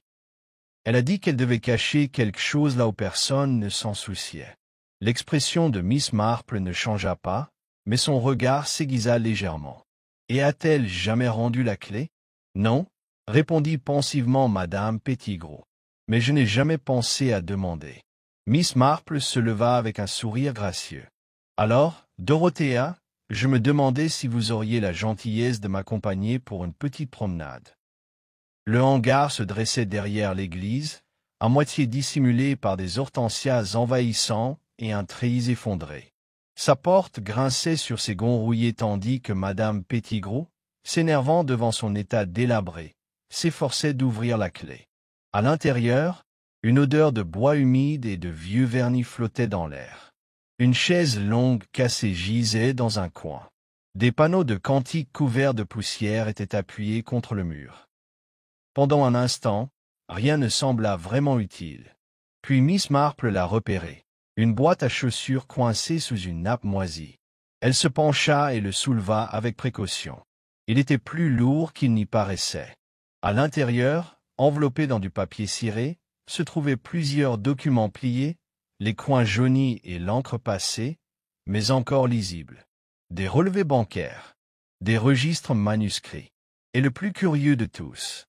Elle a dit qu'elle devait cacher quelque chose là où personne ne s'en souciait. L'expression de Miss Marple ne changea pas, mais son regard s'aiguisa légèrement. « Et a-t-elle jamais rendu la clé ?»« Non, » répondit pensivement Madame Pettigrew. « Mais je n'ai jamais pensé à demander. » Miss Marple se leva avec un sourire gracieux. « Alors, Dorothea, je me demandais si vous auriez la gentillesse de m'accompagner pour une petite promenade. » Le hangar se dressait derrière l'église, à moitié dissimulé par des hortensias envahissants et un treillis effondré. Sa porte grinçait sur ses gonds rouillés tandis que Madame Pettigrew, s'énervant devant son état délabré, s'efforçait d'ouvrir la clé. À l'intérieur, une odeur de bois humide et de vieux vernis flottait dans l'air. Une chaise longue cassée gisait dans un coin. Des panneaux de cantiques couverts de poussière étaient appuyés contre le mur. Pendant un instant, Rien ne sembla vraiment utile. Puis Miss Marple l'a repéré. Une boîte à chaussures coincée sous une nappe moisie. Elle se pencha et le souleva avec précaution. Il était plus lourd qu'il n'y paraissait. À l'intérieur, enveloppé dans du papier ciré, se trouvaient plusieurs documents pliés, les coins jaunis et l'encre passée, mais encore lisibles. Des relevés bancaires, des registres manuscrits, et le plus curieux de tous,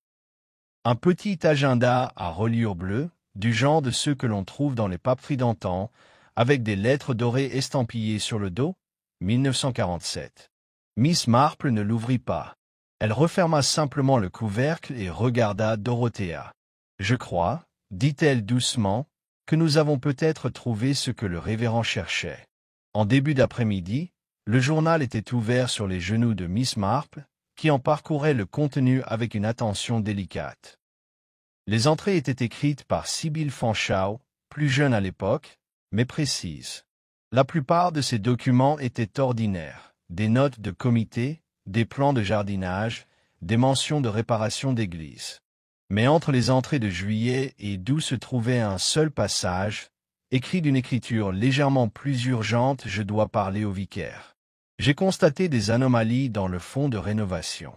un petit agenda à reliure bleue, du genre de ceux que l'on trouve dans les papeteries d'antan, avec des lettres dorées estampillées sur le dos, 1947. Miss Marple ne l'ouvrit pas. Elle referma simplement le couvercle et regarda Dorothea. « Je crois, dit-elle doucement, que nous avons peut-être trouvé ce que le révérend cherchait. » En début d'après-midi, le journal était ouvert sur les genoux de Miss Marple, qui en parcourait le contenu avec une attention délicate. Les entrées étaient écrites par Sibylle Fanshawe, plus jeune à l'époque, mais précises. La plupart de ces documents étaient ordinaires, des notes de comité, des plans de jardinage, des mentions de réparation d'église. Mais entre les entrées de juillet et d'août se trouvait un seul passage, écrit d'une écriture légèrement plus urgente. « Je dois parler au vicaire. J'ai constaté des anomalies dans le fonds de rénovation.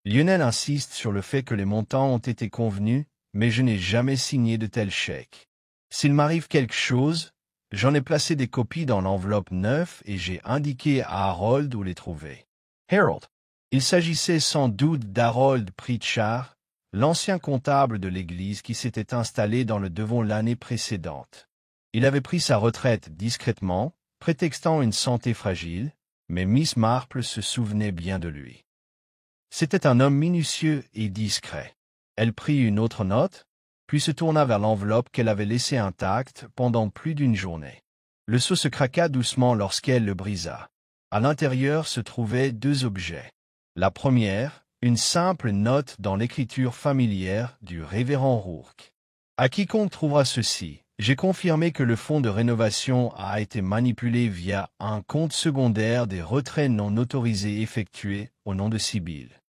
Lionel insiste sur le fait que les montants ont été convenus, mais je n'ai jamais signé de tel chèque. S'il m'arrive quelque chose, j'en ai placé des copies dans l'enveloppe neuve et j'ai indiqué à Harold où les trouver. » Harold. Il s'agissait sans doute d'Harold Pritchard, l'ancien comptable de l'église qui s'était installé dans le Devon l'année précédente. Il avait pris sa retraite discrètement, prétextant une santé fragile, mais Miss Marple se souvenait bien de lui. C'était un homme minutieux et discret. Elle prit une autre note, puis se tourna vers l'enveloppe qu'elle avait laissée intacte pendant plus d'une journée. Le seau se craqua doucement lorsqu'elle le brisa. À l'intérieur se trouvaient deux objets. La première, une simple note dans l'écriture familière du révérend Rourke. « À quiconque trouvera ceci, j'ai confirmé que le fonds de rénovation a été manipulé via un compte secondaire des retraits non autorisés effectués au nom de Sibylle.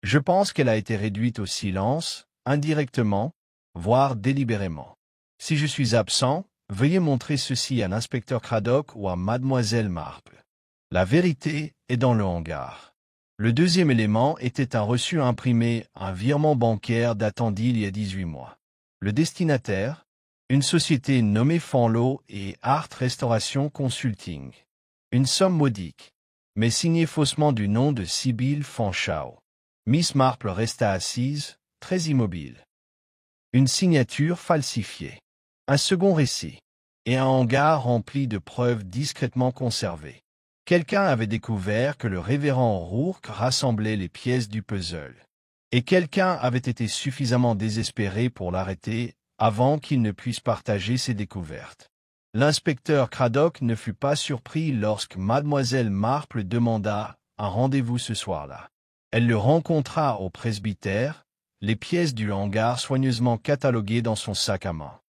Je pense qu'elle a été réduite au silence, indirectement, voire délibérément. Si je suis absent, veuillez montrer ceci à l'inspecteur Craddock ou à mademoiselle Marple. La vérité est dans le hangar. » Le deuxième élément était un reçu imprimé, un virement bancaire datant d'il y a 18 mois. Le destinataire, une société nommée Fanlo et Art Restoration Consulting. Une somme modique, mais signée faussement du nom de Sibylle Fanshawe. Miss Marple resta assise, très immobile. Une signature falsifiée. Un second récit. Et un hangar rempli de preuves discrètement conservées. Quelqu'un avait découvert que le révérend Rourke rassemblait les pièces du puzzle. Et quelqu'un avait été suffisamment désespéré pour l'arrêter avant qu'il ne puisse partager ses découvertes. L'inspecteur Craddock ne fut pas surpris lorsque mademoiselle Marple demanda un rendez-vous ce soir-là. Elle le rencontra au presbytère, les pièces du hangar soigneusement cataloguées dans son sac à main.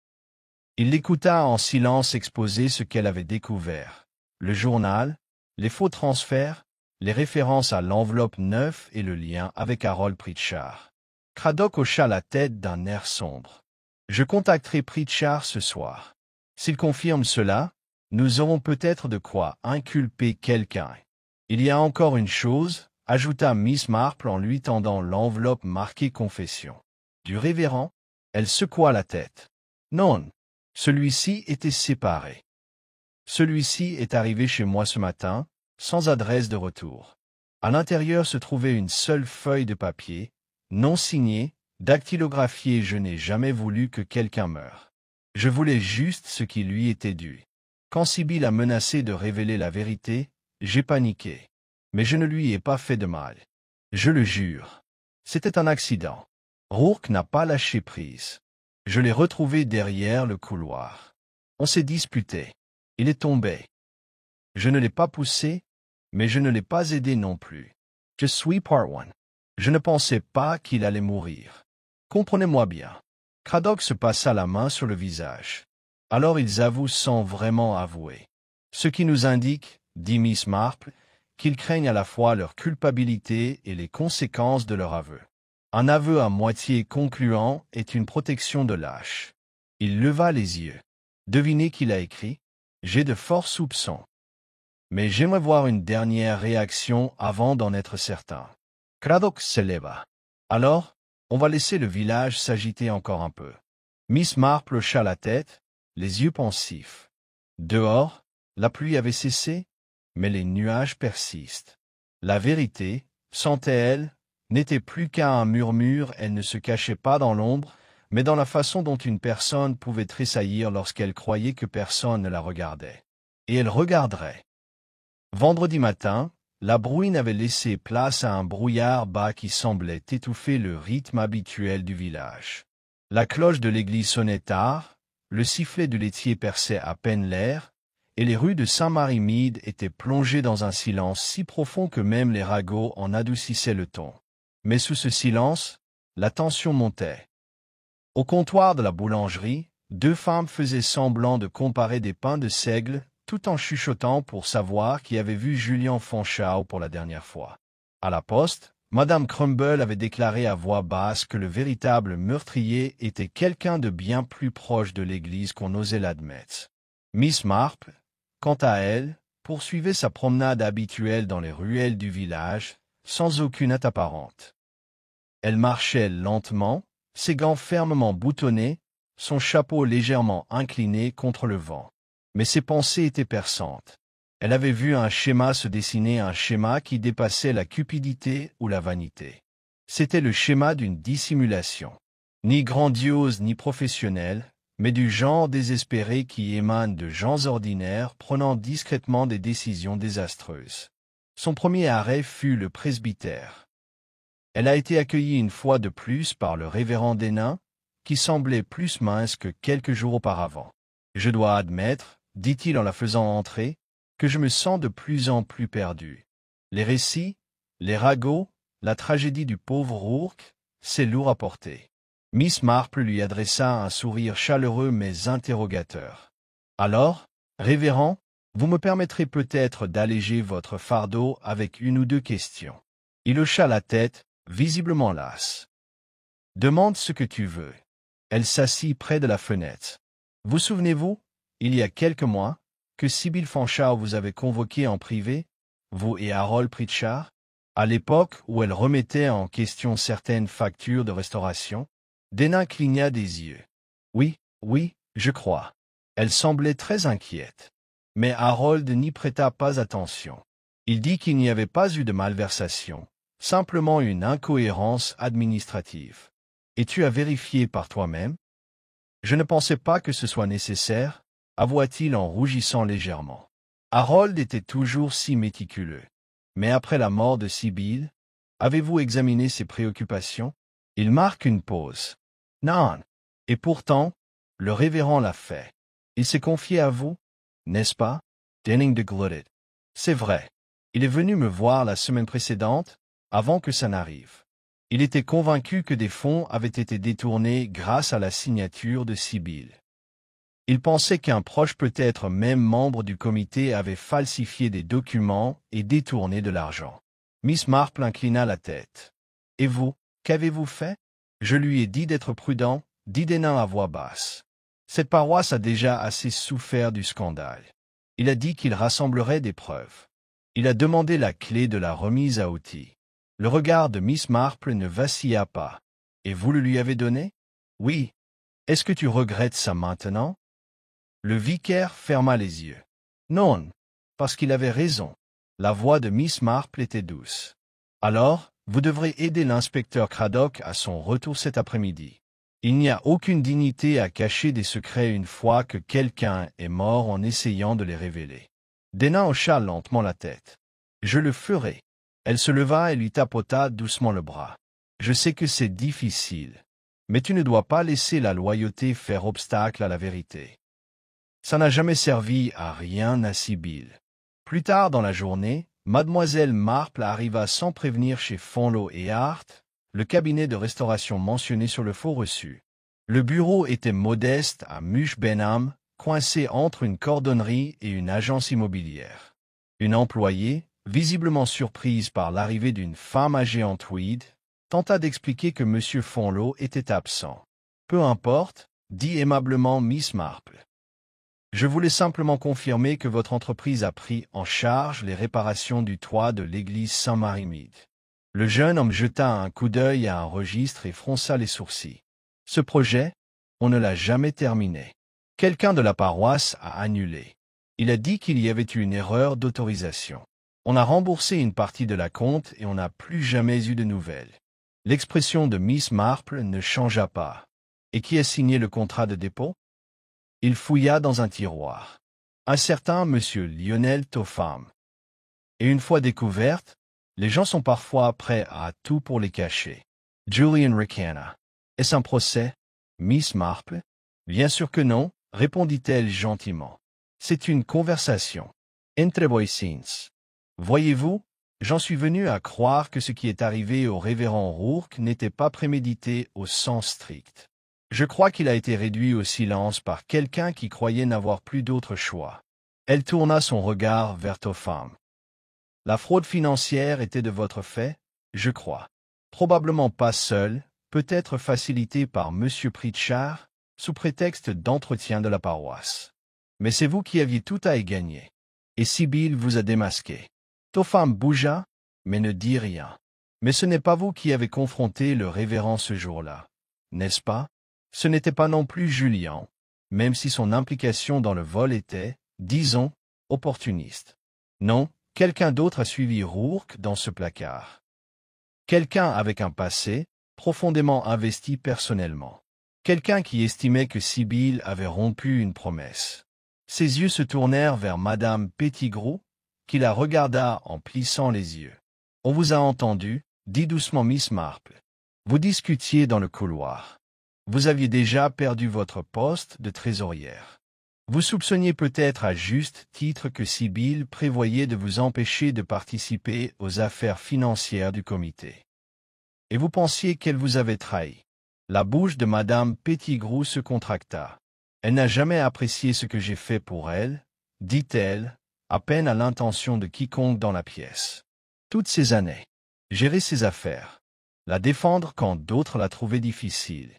Il l'écouta en silence exposer ce qu'elle avait découvert. Le journal, les faux transferts, les références à l'enveloppe neuve et le lien avec Harold Pritchard. Craddock hocha la tête d'un air sombre. « Je contacterai Pritchard ce soir. S'il confirme cela, nous aurons peut-être de quoi inculper quelqu'un. Il y a encore une chose, ajouta Miss Marple en lui tendant l'enveloppe marquée confession. Du révérend, elle secoua la tête. Non, celui-ci était séparé. Celui-ci est arrivé chez moi ce matin, sans adresse de retour. À l'intérieur se trouvait une seule feuille de papier, non signée, dactylographiée. Je n'ai jamais voulu que quelqu'un meure. Je voulais juste ce qui lui était dû. Quand Sibylle a menacé de révéler la vérité, j'ai paniqué. Mais je ne lui ai pas fait de mal. Je le jure. C'était un accident. Rourke n'a pas lâché prise. Je l'ai retrouvé derrière le couloir. On s'est disputé. Il est tombé. Je ne l'ai pas poussé, mais je ne l'ai pas aidé non plus. Je suis part one. Je ne pensais pas qu'il allait mourir. Comprenez-moi bien. Craddock se passa la main sur le visage. Alors ils avouent sans vraiment avouer. Ce qui nous indique, dit Miss Marple, qu'ils craignent à la fois leur culpabilité et les conséquences de leur aveu. Un aveu à moitié concluant est une protection de lâche. Il leva les yeux. Devinez qu'il a écrit. J'ai de forts soupçons. Mais j'aimerais voir une dernière réaction avant d'en être certain. Cradock se leva. Alors, on va laisser le village s'agiter encore un peu. Miss Marple hocha la tête, les yeux pensifs. Dehors, la pluie avait cessé, mais les nuages persistent. La vérité, sentait-elle, n'était plus qu'à un murmure, elle ne se cachait pas dans l'ombre, mais dans la façon dont une personne pouvait tressaillir lorsqu'elle croyait que personne ne la regardait. Et elle regarderait. Vendredi matin, la bruine avait laissé place à un brouillard bas qui semblait étouffer le rythme habituel du village. La cloche de l'église sonnait tard, le sifflet du laitier perçait à peine l'air, et les rues de Saint-Marie-Mide étaient plongées dans un silence si profond que même les ragots en adoucissaient le ton. Mais sous ce silence, la tension montait. Au comptoir de la boulangerie, deux femmes faisaient semblant de comparer des pains de seigle, tout en chuchotant pour savoir qui avait vu Julien Fonchau pour la dernière fois. À la poste, Madame Crumble avait déclaré à voix basse que le véritable meurtrier était quelqu'un de bien plus proche de l'église qu'on osait l'admettre. Miss Marple, quant à elle, poursuivait sa promenade habituelle dans les ruelles du village, sans aucune hâte apparente. Elle marchait lentement, ses gants fermement boutonnés, son chapeau légèrement incliné contre le vent. Mais ses pensées étaient perçantes. Elle avait vu un schéma se dessiner, un schéma qui dépassait la cupidité ou la vanité. C'était le schéma d'une dissimulation. Ni grandiose ni professionnelle, mais du genre désespéré qui émane de gens ordinaires prenant discrètement des décisions désastreuses. Son premier arrêt fut le presbytère. Elle a été accueillie une fois de plus par le révérend Denain, qui semblait plus mince que quelques jours auparavant. « Je dois admettre, dit-il en la faisant entrer, que je me sens de plus en plus perdu. Les récits, les ragots, la tragédie du pauvre Rourke, c'est lourd à porter. » Miss Marple lui adressa un sourire chaleureux mais interrogateur. « Alors, révérend, vous me permettrez peut-être d'alléger votre fardeau avec une ou deux questions. » Il hocha la tête, visiblement lasse. « Demande ce que tu veux. » Elle s'assit près de la fenêtre. « Vous souvenez-vous, il y a quelques mois, que Sibylle Fonchau vous avait convoqué en privé, vous et Harold Pritchard, à l'époque où elle remettait en question certaines factures de restauration? » Denain cligna des yeux. « Oui, oui, je crois. » Elle semblait très inquiète. Mais Harold n'y prêta pas attention. Il dit qu'il n'y avait pas eu de malversation, simplement une incohérence administrative. « Et tu as vérifié par toi-même? » « Je ne pensais pas que ce soit nécessaire, » avoua-t-il en rougissant légèrement. Harold était toujours si méticuleux. Mais après la mort de Sibylle, avez-vous examiné ses préoccupations? Il marque une pause. Non. Et pourtant, le révérend l'a fait. Il s'est confié à vous, n'est-ce pas? Denning de Glutted. C'est vrai. Il est venu me voir la semaine précédente, avant que ça n'arrive. Il était convaincu que des fonds avaient été détournés grâce à la signature de Sibylle. Il pensait qu'un proche, peut-être même membre du comité, avait falsifié des documents et détourné de l'argent. Miss Marple inclina la tête. « Et vous, qu'avez-vous fait? » « Je lui ai dit d'être prudent, » dit Denain à voix basse. « Cette paroisse a déjà assez souffert du scandale. Il a dit qu'il rassemblerait des preuves. Il a demandé la clé de la remise à outils. » Le regard de Miss Marple ne vacilla pas. « Et vous le lui avez donné? »« Oui. Est-ce que tu regrettes ça maintenant? » Le vicaire ferma les yeux. « Non, parce qu'il avait raison. » La voix de Miss Marple était douce. « Alors, vous devrez aider l'inspecteur Cradock à son retour cet après-midi. Il n'y a aucune dignité à cacher des secrets une fois que quelqu'un est mort en essayant de les révéler. » Denain hocha lentement la tête. « Je le ferai. » Elle se leva et lui tapota doucement le bras. « Je sais que c'est difficile, mais tu ne dois pas laisser la loyauté faire obstacle à la vérité. Ça n'a jamais servi à rien à Sibylle. » Plus tard dans la journée, Mademoiselle Marple arriva sans prévenir chez Fonlo et Hart, le cabinet de restauration mentionné sur le faux reçu. Le bureau était modeste à Mush Benham, coincé entre une cordonnerie et une agence immobilière. Une employée, visiblement surprise par l'arrivée d'une femme âgée en tweed, tenta d'expliquer que M. Fonlo était absent. « Peu importe, » dit aimablement Miss Marple. « Je voulais simplement confirmer que votre entreprise a pris en charge les réparations du toit de l'église Saint-Marie-Mide. » Le jeune homme jeta un coup d'œil à un registre et fronça les sourcils. « Ce projet, on ne l'a jamais terminé. Quelqu'un de la paroisse a annulé. Il a dit qu'il y avait eu une erreur d'autorisation. On a remboursé une partie de la compte et on n'a plus jamais eu de nouvelles. » L'expression de Miss Marple ne changea pas. « Et qui a signé le contrat de dépôt ?» Il fouilla dans un tiroir. Un certain Monsieur Lionel Topham. Et une fois découverte, les gens sont parfois prêts à tout pour les cacher. Julian Ricana. Est-ce un procès, Miss Marple? Bien sûr que non, répondit-elle gentiment. C'est une conversation. Entre voisins. Voyez-vous, j'en suis venu à croire que ce qui est arrivé au révérend Rourke n'était pas prémédité au sens strict. Je crois qu'il a été réduit au silence par quelqu'un qui croyait n'avoir plus d'autre choix. Elle tourna son regard vers Topham. La fraude financière était de votre fait, je crois. Probablement pas seule, peut-être facilitée par M. Pritchard, sous prétexte d'entretien de la paroisse. Mais c'est vous qui aviez tout à y gagner. Et Sibylle vous a démasqué. Topham bougea, mais ne dit rien. Mais ce n'est pas vous qui avez confronté le révérend ce jour-là, n'est-ce pas? Ce n'était pas non plus Julian, même si son implication dans le vol était, disons, opportuniste. Non, quelqu'un d'autre a suivi Rourke dans ce placard. Quelqu'un avec un passé, profondément investi personnellement. Quelqu'un qui estimait que Sibylle avait rompu une promesse. Ses yeux se tournèrent vers Madame Pettigrew, qui la regarda en plissant les yeux. « On vous a entendu, » dit doucement Miss Marple. « Vous discutiez dans le couloir. Vous aviez déjà perdu votre poste de trésorière. Vous soupçonniez peut-être à juste titre que Sibylle prévoyait de vous empêcher de participer aux affaires financières du comité. Et vous pensiez qu'elle vous avait trahi. » La bouche de Madame Pettigrew se contracta. « Elle n'a jamais apprécié ce que j'ai fait pour elle, » dit-elle, à peine à l'intention de quiconque dans la pièce. Toutes ces années, gérer ses affaires, la défendre quand d'autres la trouvaient difficile.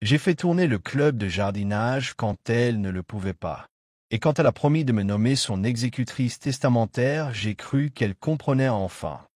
J'ai fait tourner le club de jardinage quand elle ne le pouvait pas. Et quand elle a promis de me nommer son exécutrice testamentaire, j'ai cru qu'elle comprenait enfin.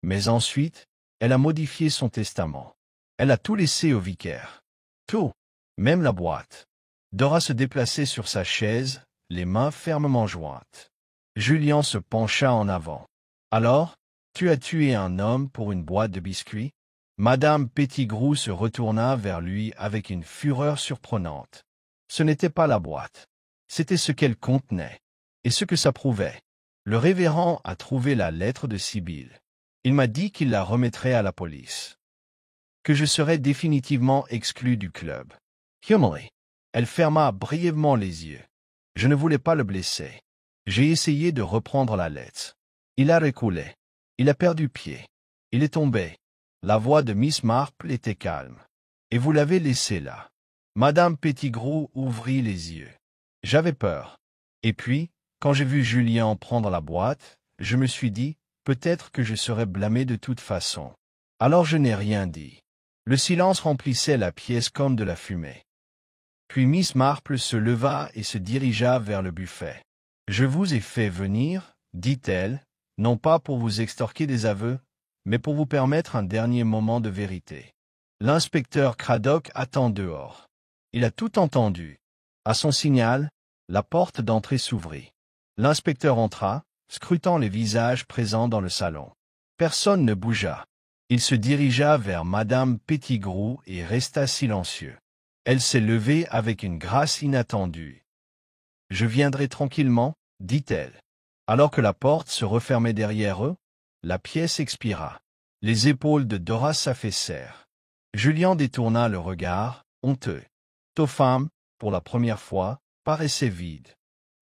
Mais ensuite, elle a modifié son testament. Elle a tout laissé au vicaire. Tout, même la boîte. Dora se déplaçait sur sa chaise, les mains fermement jointes. Julian se pencha en avant. « Alors, tu as tué un homme pour une boîte de biscuits ?» Madame Pettigrew se retourna vers lui avec une fureur surprenante. Ce n'était pas la boîte. C'était ce qu'elle contenait. Et ce que ça prouvait. Le révérend a trouvé la lettre de Sibylle. Il m'a dit qu'il la remettrait à la police. Que je serais définitivement exclu du club. Humilly. Elle ferma brièvement les yeux. Je ne voulais pas le blesser. J'ai essayé de reprendre la lettre. Il a reculé. Il a perdu pied. Il est tombé. La voix de Miss Marple était calme. Et vous l'avez laissé là. Madame Pettigrew ouvrit les yeux. J'avais peur. Et puis, quand j'ai vu Julien prendre la boîte, je me suis dit, peut-être que je serais blâmé de toute façon. Alors je n'ai rien dit. Le silence remplissait la pièce comme de la fumée. Puis Miss Marple se leva et se dirigea vers le buffet. « Je vous ai fait venir, » dit-elle, « non pas pour vous extorquer des aveux, mais pour vous permettre un dernier moment de vérité. L'inspecteur Craddock attend dehors. Il a tout entendu. À son signal, la porte d'entrée s'ouvrit. L'inspecteur entra, scrutant les visages présents dans le salon. Personne ne bougea. Il se dirigea vers Madame Pettigrew et resta silencieux. Elle s'est levée avec une grâce inattendue. « Je viendrai tranquillement, » dit-elle. Alors que la porte se refermait derrière eux, la pièce expira. Les épaules de Dora s'affaissèrent. Julian détourna le regard, honteux. Topham, pour la première fois, paraissait vide.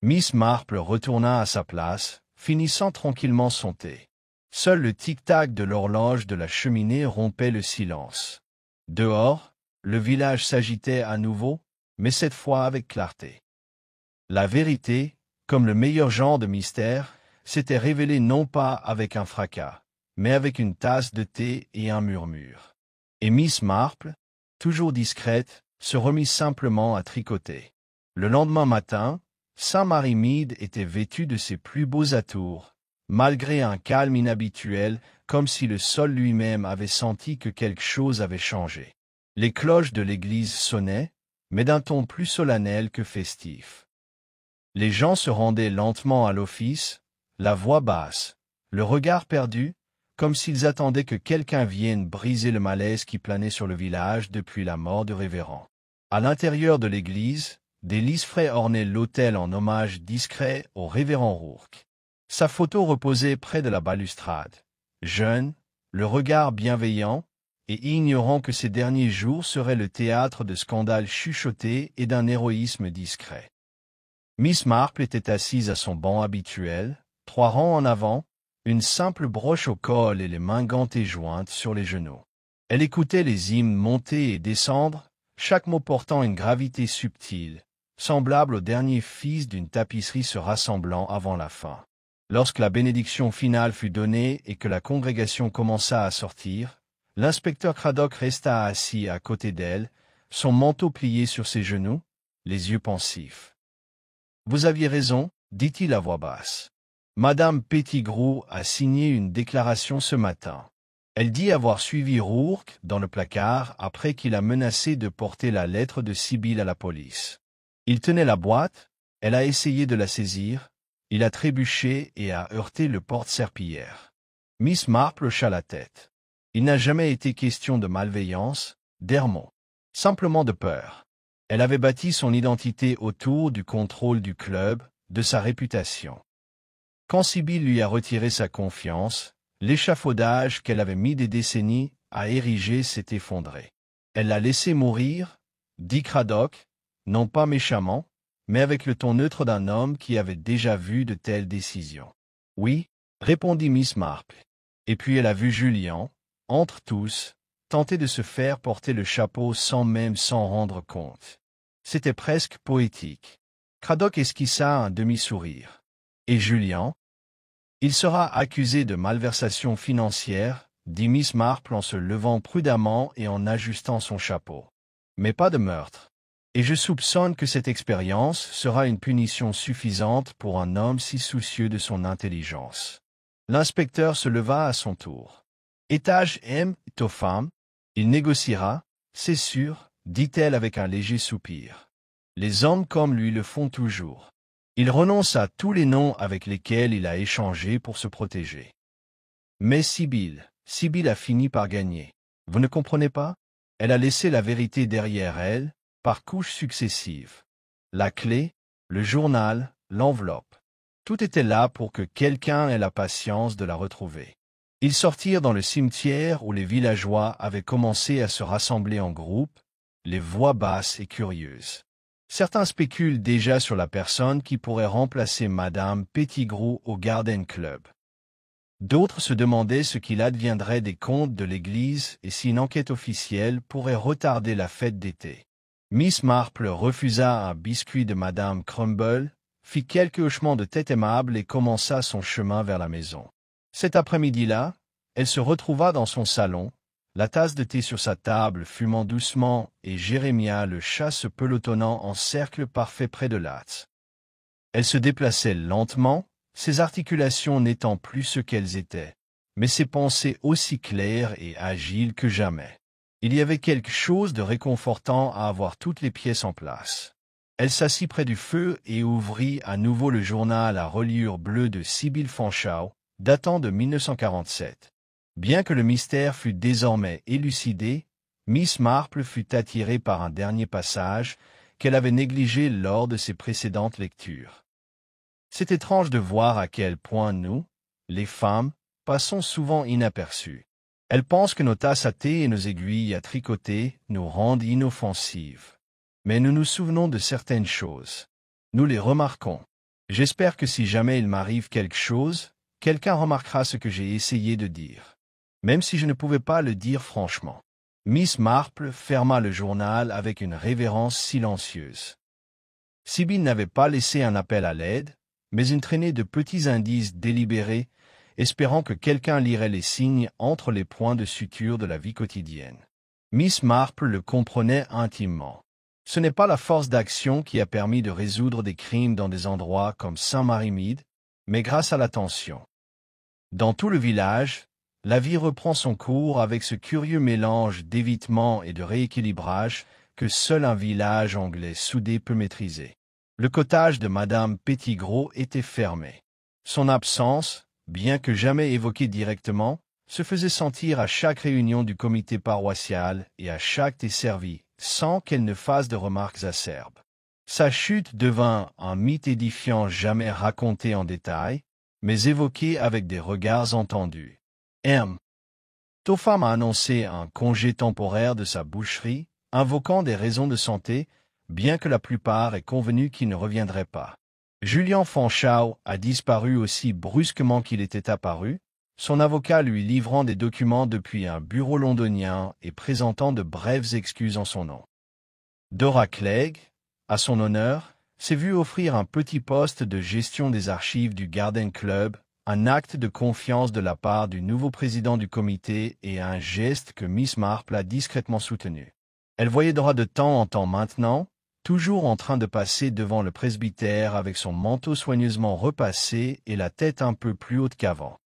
Miss Marple retourna à sa place, finissant tranquillement son thé. Seul le tic-tac de l'horloge de la cheminée rompait le silence. Dehors, le village s'agitait à nouveau, mais cette fois avec clarté. La vérité, comme le meilleur genre de mystère, s'était révélée non pas avec un fracas, mais avec une tasse de thé et un murmure. Et Miss Marple, toujours discrète, se remit simplement à tricoter. Le lendemain matin, Saint-Mary Mead était vêtue de ses plus beaux atours, malgré un calme inhabituel, comme si le sol lui-même avait senti que quelque chose avait changé. Les cloches de l'église sonnaient, mais d'un ton plus solennel que festif. Les gens se rendaient lentement à l'office, la voix basse, le regard perdu, comme s'ils attendaient que quelqu'un vienne briser le malaise qui planait sur le village depuis la mort du révérend. À l'intérieur de l'église, des lisfraies ornaient l'autel en hommage discret au révérend Rourke. Sa photo reposait près de la balustrade. Jeune, le regard bienveillant, et ignorant que ces derniers jours seraient le théâtre de scandales chuchotés et d'un héroïsme discret. Miss Marple était assise à son banc habituel, 3 rangs en avant, une simple broche au col et les mains gantées jointes sur les genoux. Elle écoutait les hymnes monter et descendre, chaque mot portant une gravité subtile, semblable au dernier fils d'une tapisserie se rassemblant avant la fin. Lorsque la bénédiction finale fut donnée et que la congrégation commença à sortir, l'inspecteur Craddock resta assis à côté d'elle, son manteau plié sur ses genoux, les yeux pensifs. « Vous aviez raison, dit-il à voix basse. Madame Pettigrew a signé une déclaration ce matin. Elle dit avoir suivi Rourke dans le placard après qu'il a menacé de porter la lettre de Sibyl à la police. Il tenait la boîte, elle a essayé de la saisir, il a trébuché et a heurté le porte-serpillière. » Miss Marple hocha la tête. Il n'a jamais été question de malveillance, d'errement, simplement de peur. Elle avait bâti son identité autour du contrôle du club, de sa réputation. Quand Sibyl lui a retiré sa confiance, l'échafaudage qu'elle avait mis des décennies à ériger s'est effondré. Elle l'a laissé mourir, dit Craddock, non pas méchamment, mais avec le ton neutre d'un homme qui avait déjà vu de telles décisions. « Oui, » répondit Miss Marple. Et puis elle a vu Julian, entre tous, tenter de se faire porter le chapeau sans même s'en rendre compte. C'était presque poétique. Craddock esquissa un demi-sourire. « Et Julian ? » « Il sera accusé de malversation financière, » dit Miss Marple en se levant prudemment et en ajustant son chapeau. « Mais pas de meurtre. Et je soupçonne que cette expérience sera une punition suffisante pour un homme si soucieux de son intelligence. » L'inspecteur se leva à son tour. « Étage M est aux femmes. Il négociera, c'est sûr, dit-elle avec un léger soupir. Les hommes comme lui le font toujours. Il renonce à tous les noms avec lesquels il a échangé pour se protéger. Mais Sibyl a fini par gagner. Vous ne comprenez pas? Elle a laissé la vérité derrière elle, par couches successives. La clé, le journal, l'enveloppe. Tout était là pour que quelqu'un ait la patience de la retrouver. Ils sortirent dans le cimetière où les villageois avaient commencé à se rassembler en groupe, les voix basses et curieuses. Certains spéculent déjà sur la personne qui pourrait remplacer Madame Pettigrew au Garden Club. D'autres se demandaient ce qu'il adviendrait des comptes de l'Église et si une enquête officielle pourrait retarder la fête d'été. Miss Marple refusa un biscuit de Madame Crumble, fit quelques hochements de tête aimables et commença son chemin vers la maison. Cet après-midi-là, elle se retrouva dans son salon, la tasse de thé sur sa table fumant doucement et Jérémia le chat se pelotonnant en cercle parfait près de l'âtre. Elle se déplaçait lentement, ses articulations n'étant plus ce qu'elles étaient, mais ses pensées aussi claires et agiles que jamais. Il y avait quelque chose de réconfortant à avoir toutes les pièces en place. Elle s'assit près du feu et ouvrit à nouveau le journal à reliure bleue de Sibyl Fanshawe, datant de 1947. Bien que le mystère fût désormais élucidé, Miss Marple fut attirée par un dernier passage qu'elle avait négligé lors de ses précédentes lectures. C'est étrange de voir à quel point nous, les femmes, passons souvent inaperçues. Elles pensent que nos tasses à thé et nos aiguilles à tricoter nous rendent inoffensives. Mais nous nous souvenons de certaines choses. Nous les remarquons. J'espère que si jamais il m'arrive quelque chose, quelqu'un remarquera ce que j'ai essayé de dire. Même si je ne pouvais pas le dire franchement. Miss Marple ferma le journal avec une révérence silencieuse. Sibyl n'avait pas laissé un appel à l'aide, mais une traînée de petits indices délibérés espérant que quelqu'un lirait les signes entre les points de suture de la vie quotidienne. Miss Marple le comprenait intimement. Ce n'est pas la force d'action qui a permis de résoudre des crimes dans des endroits comme Saint-Mary-Mead, mais grâce à l'attention. Dans tout le village, la vie reprend son cours avec ce curieux mélange d'évitement et de rééquilibrage que seul un village anglais soudé peut maîtriser. Le cottage de Madame Pettigrew était fermé. Son absence, bien que jamais évoquée directement, se faisait sentir à chaque réunion du comité paroissial et à chaque thé servi, sans qu'elle ne fasse de remarques acerbes. Sa chute devint un mythe édifiant jamais raconté en détail, mais évoqué avec des regards entendus. M. Topham a annoncé un congé temporaire de sa boucherie, invoquant des raisons de santé, bien que la plupart aient convenu qu'il ne reviendrait pas. Julian Fanshawe a disparu aussi brusquement qu'il était apparu, son avocat lui livrant des documents depuis un bureau londonien et présentant de brèves excuses en son nom. Dora Clegg, à son honneur, s'est vue offrir un petit poste de gestion des archives du Garden Club, un acte de confiance de la part du nouveau président du comité et un geste que Miss Marple a discrètement soutenu. Elle voyait Dora de temps en temps maintenant, toujours en train de passer devant le presbytère avec son manteau soigneusement repassé et la tête un peu plus haute qu'avant.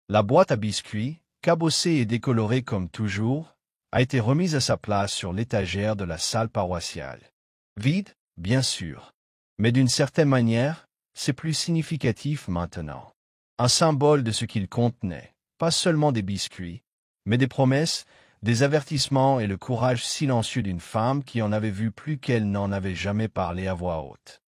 La boîte à biscuits, cabossée et décolorée comme toujours, a été remise à sa place sur l'étagère de la salle paroissiale. Vide, bien sûr, mais d'une certaine manière, c'est plus significatif maintenant. Un symbole de ce qu'il contenait, pas seulement des biscuits, mais des promesses, des avertissements et le courage silencieux d'une femme qui en avait vu plus qu'elle n'en avait jamais parlé à voix haute.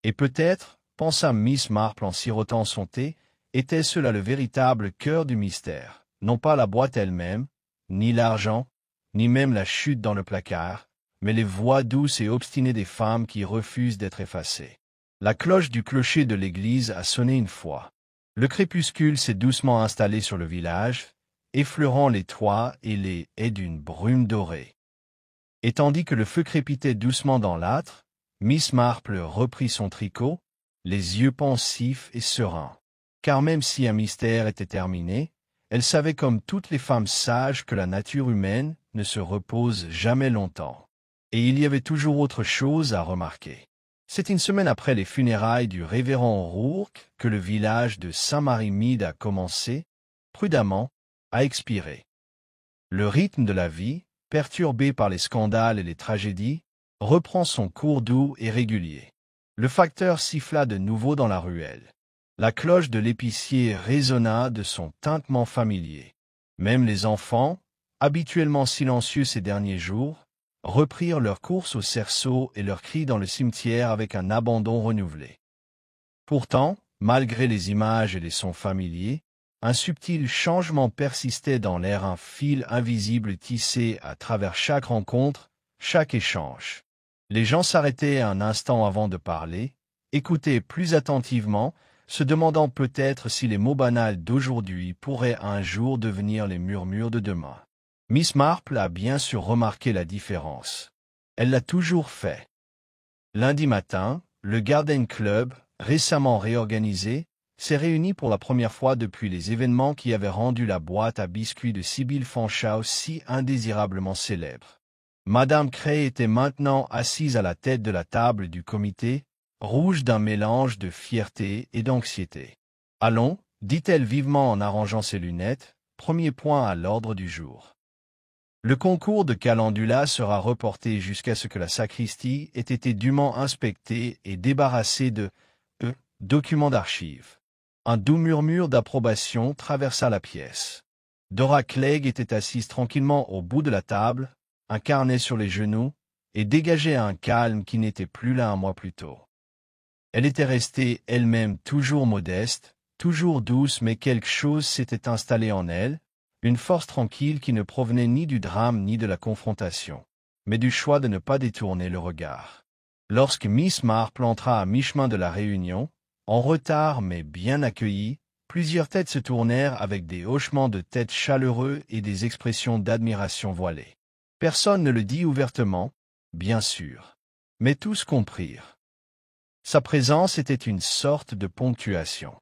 Et peut-être, pensa Miss Marple en sirotant son thé, était-ce là le véritable cœur du mystère, non pas la boîte elle-même, ni l'argent, ni même la chute dans le placard, mais les voix douces et obstinées des femmes qui refusent d'être effacées. La cloche du clocher de l'église a sonné une fois. Le crépuscule s'est doucement installé sur le village, effleurant les toits et les haies d'une brume dorée. Et tandis que le feu crépitait doucement dans l'âtre, Miss Marple reprit son tricot, les yeux pensifs et sereins. Car même si un mystère était terminé, elle savait comme toutes les femmes sages que la nature humaine ne se repose jamais longtemps. Et il y avait toujours autre chose à remarquer. C'est une semaine après les funérailles du révérend Rourke que le village de Saint-Mary-Mead a commencé, prudemment, à expirer. Le rythme de la vie, perturbé par les scandales et les tragédies, reprend son cours doux et régulier. Le facteur siffla de nouveau dans la ruelle. La cloche de l'épicier résonna de son tintement familier. Même les enfants, habituellement silencieux ces derniers jours, reprirent leur course au cerceau et leurs cris dans le cimetière avec un abandon renouvelé. Pourtant, malgré les images et les sons familiers, un subtil changement persistait dans l'air, un fil invisible tissé à travers chaque rencontre, chaque échange. Les gens s'arrêtaient un instant avant de parler, écoutaient plus attentivement, se demandant peut-être si les mots banals d'aujourd'hui pourraient un jour devenir les murmures de demain. Miss Marple a bien sûr remarqué la différence. Elle l'a toujours fait. Lundi matin, le Garden Club, récemment réorganisé, s'est réuni pour la première fois depuis les événements qui avaient rendu la boîte à biscuits de Sybil Fanshawe si indésirablement célèbre. Madame Cray était maintenant assise à la tête de la table du comité, rouge d'un mélange de fierté et d'anxiété. « Allons, dit-elle vivement en arrangeant ses lunettes, premier point à l'ordre du jour. Le concours de calendula sera reporté jusqu'à ce que la sacristie ait été dûment inspectée et débarrassée de documents d'archives. » Un doux murmure d'approbation traversa la pièce. Dora Clegg était assise tranquillement au bout de la table, un carnet sur les genoux, et dégageait un calme qui n'était plus là un mois plus tôt. Elle était restée elle-même toujours modeste, toujours douce, mais quelque chose s'était installé en elle, une force tranquille qui ne provenait ni du drame ni de la confrontation, mais du choix de ne pas détourner le regard. Lorsque Miss Marple entra à mi-chemin de la réunion, en retard mais bien accueillie, plusieurs têtes se tournèrent avec des hochements de tête chaleureux et des expressions d'admiration voilées. Personne ne le dit ouvertement, bien sûr, mais tous comprirent. Sa présence était une sorte de ponctuation.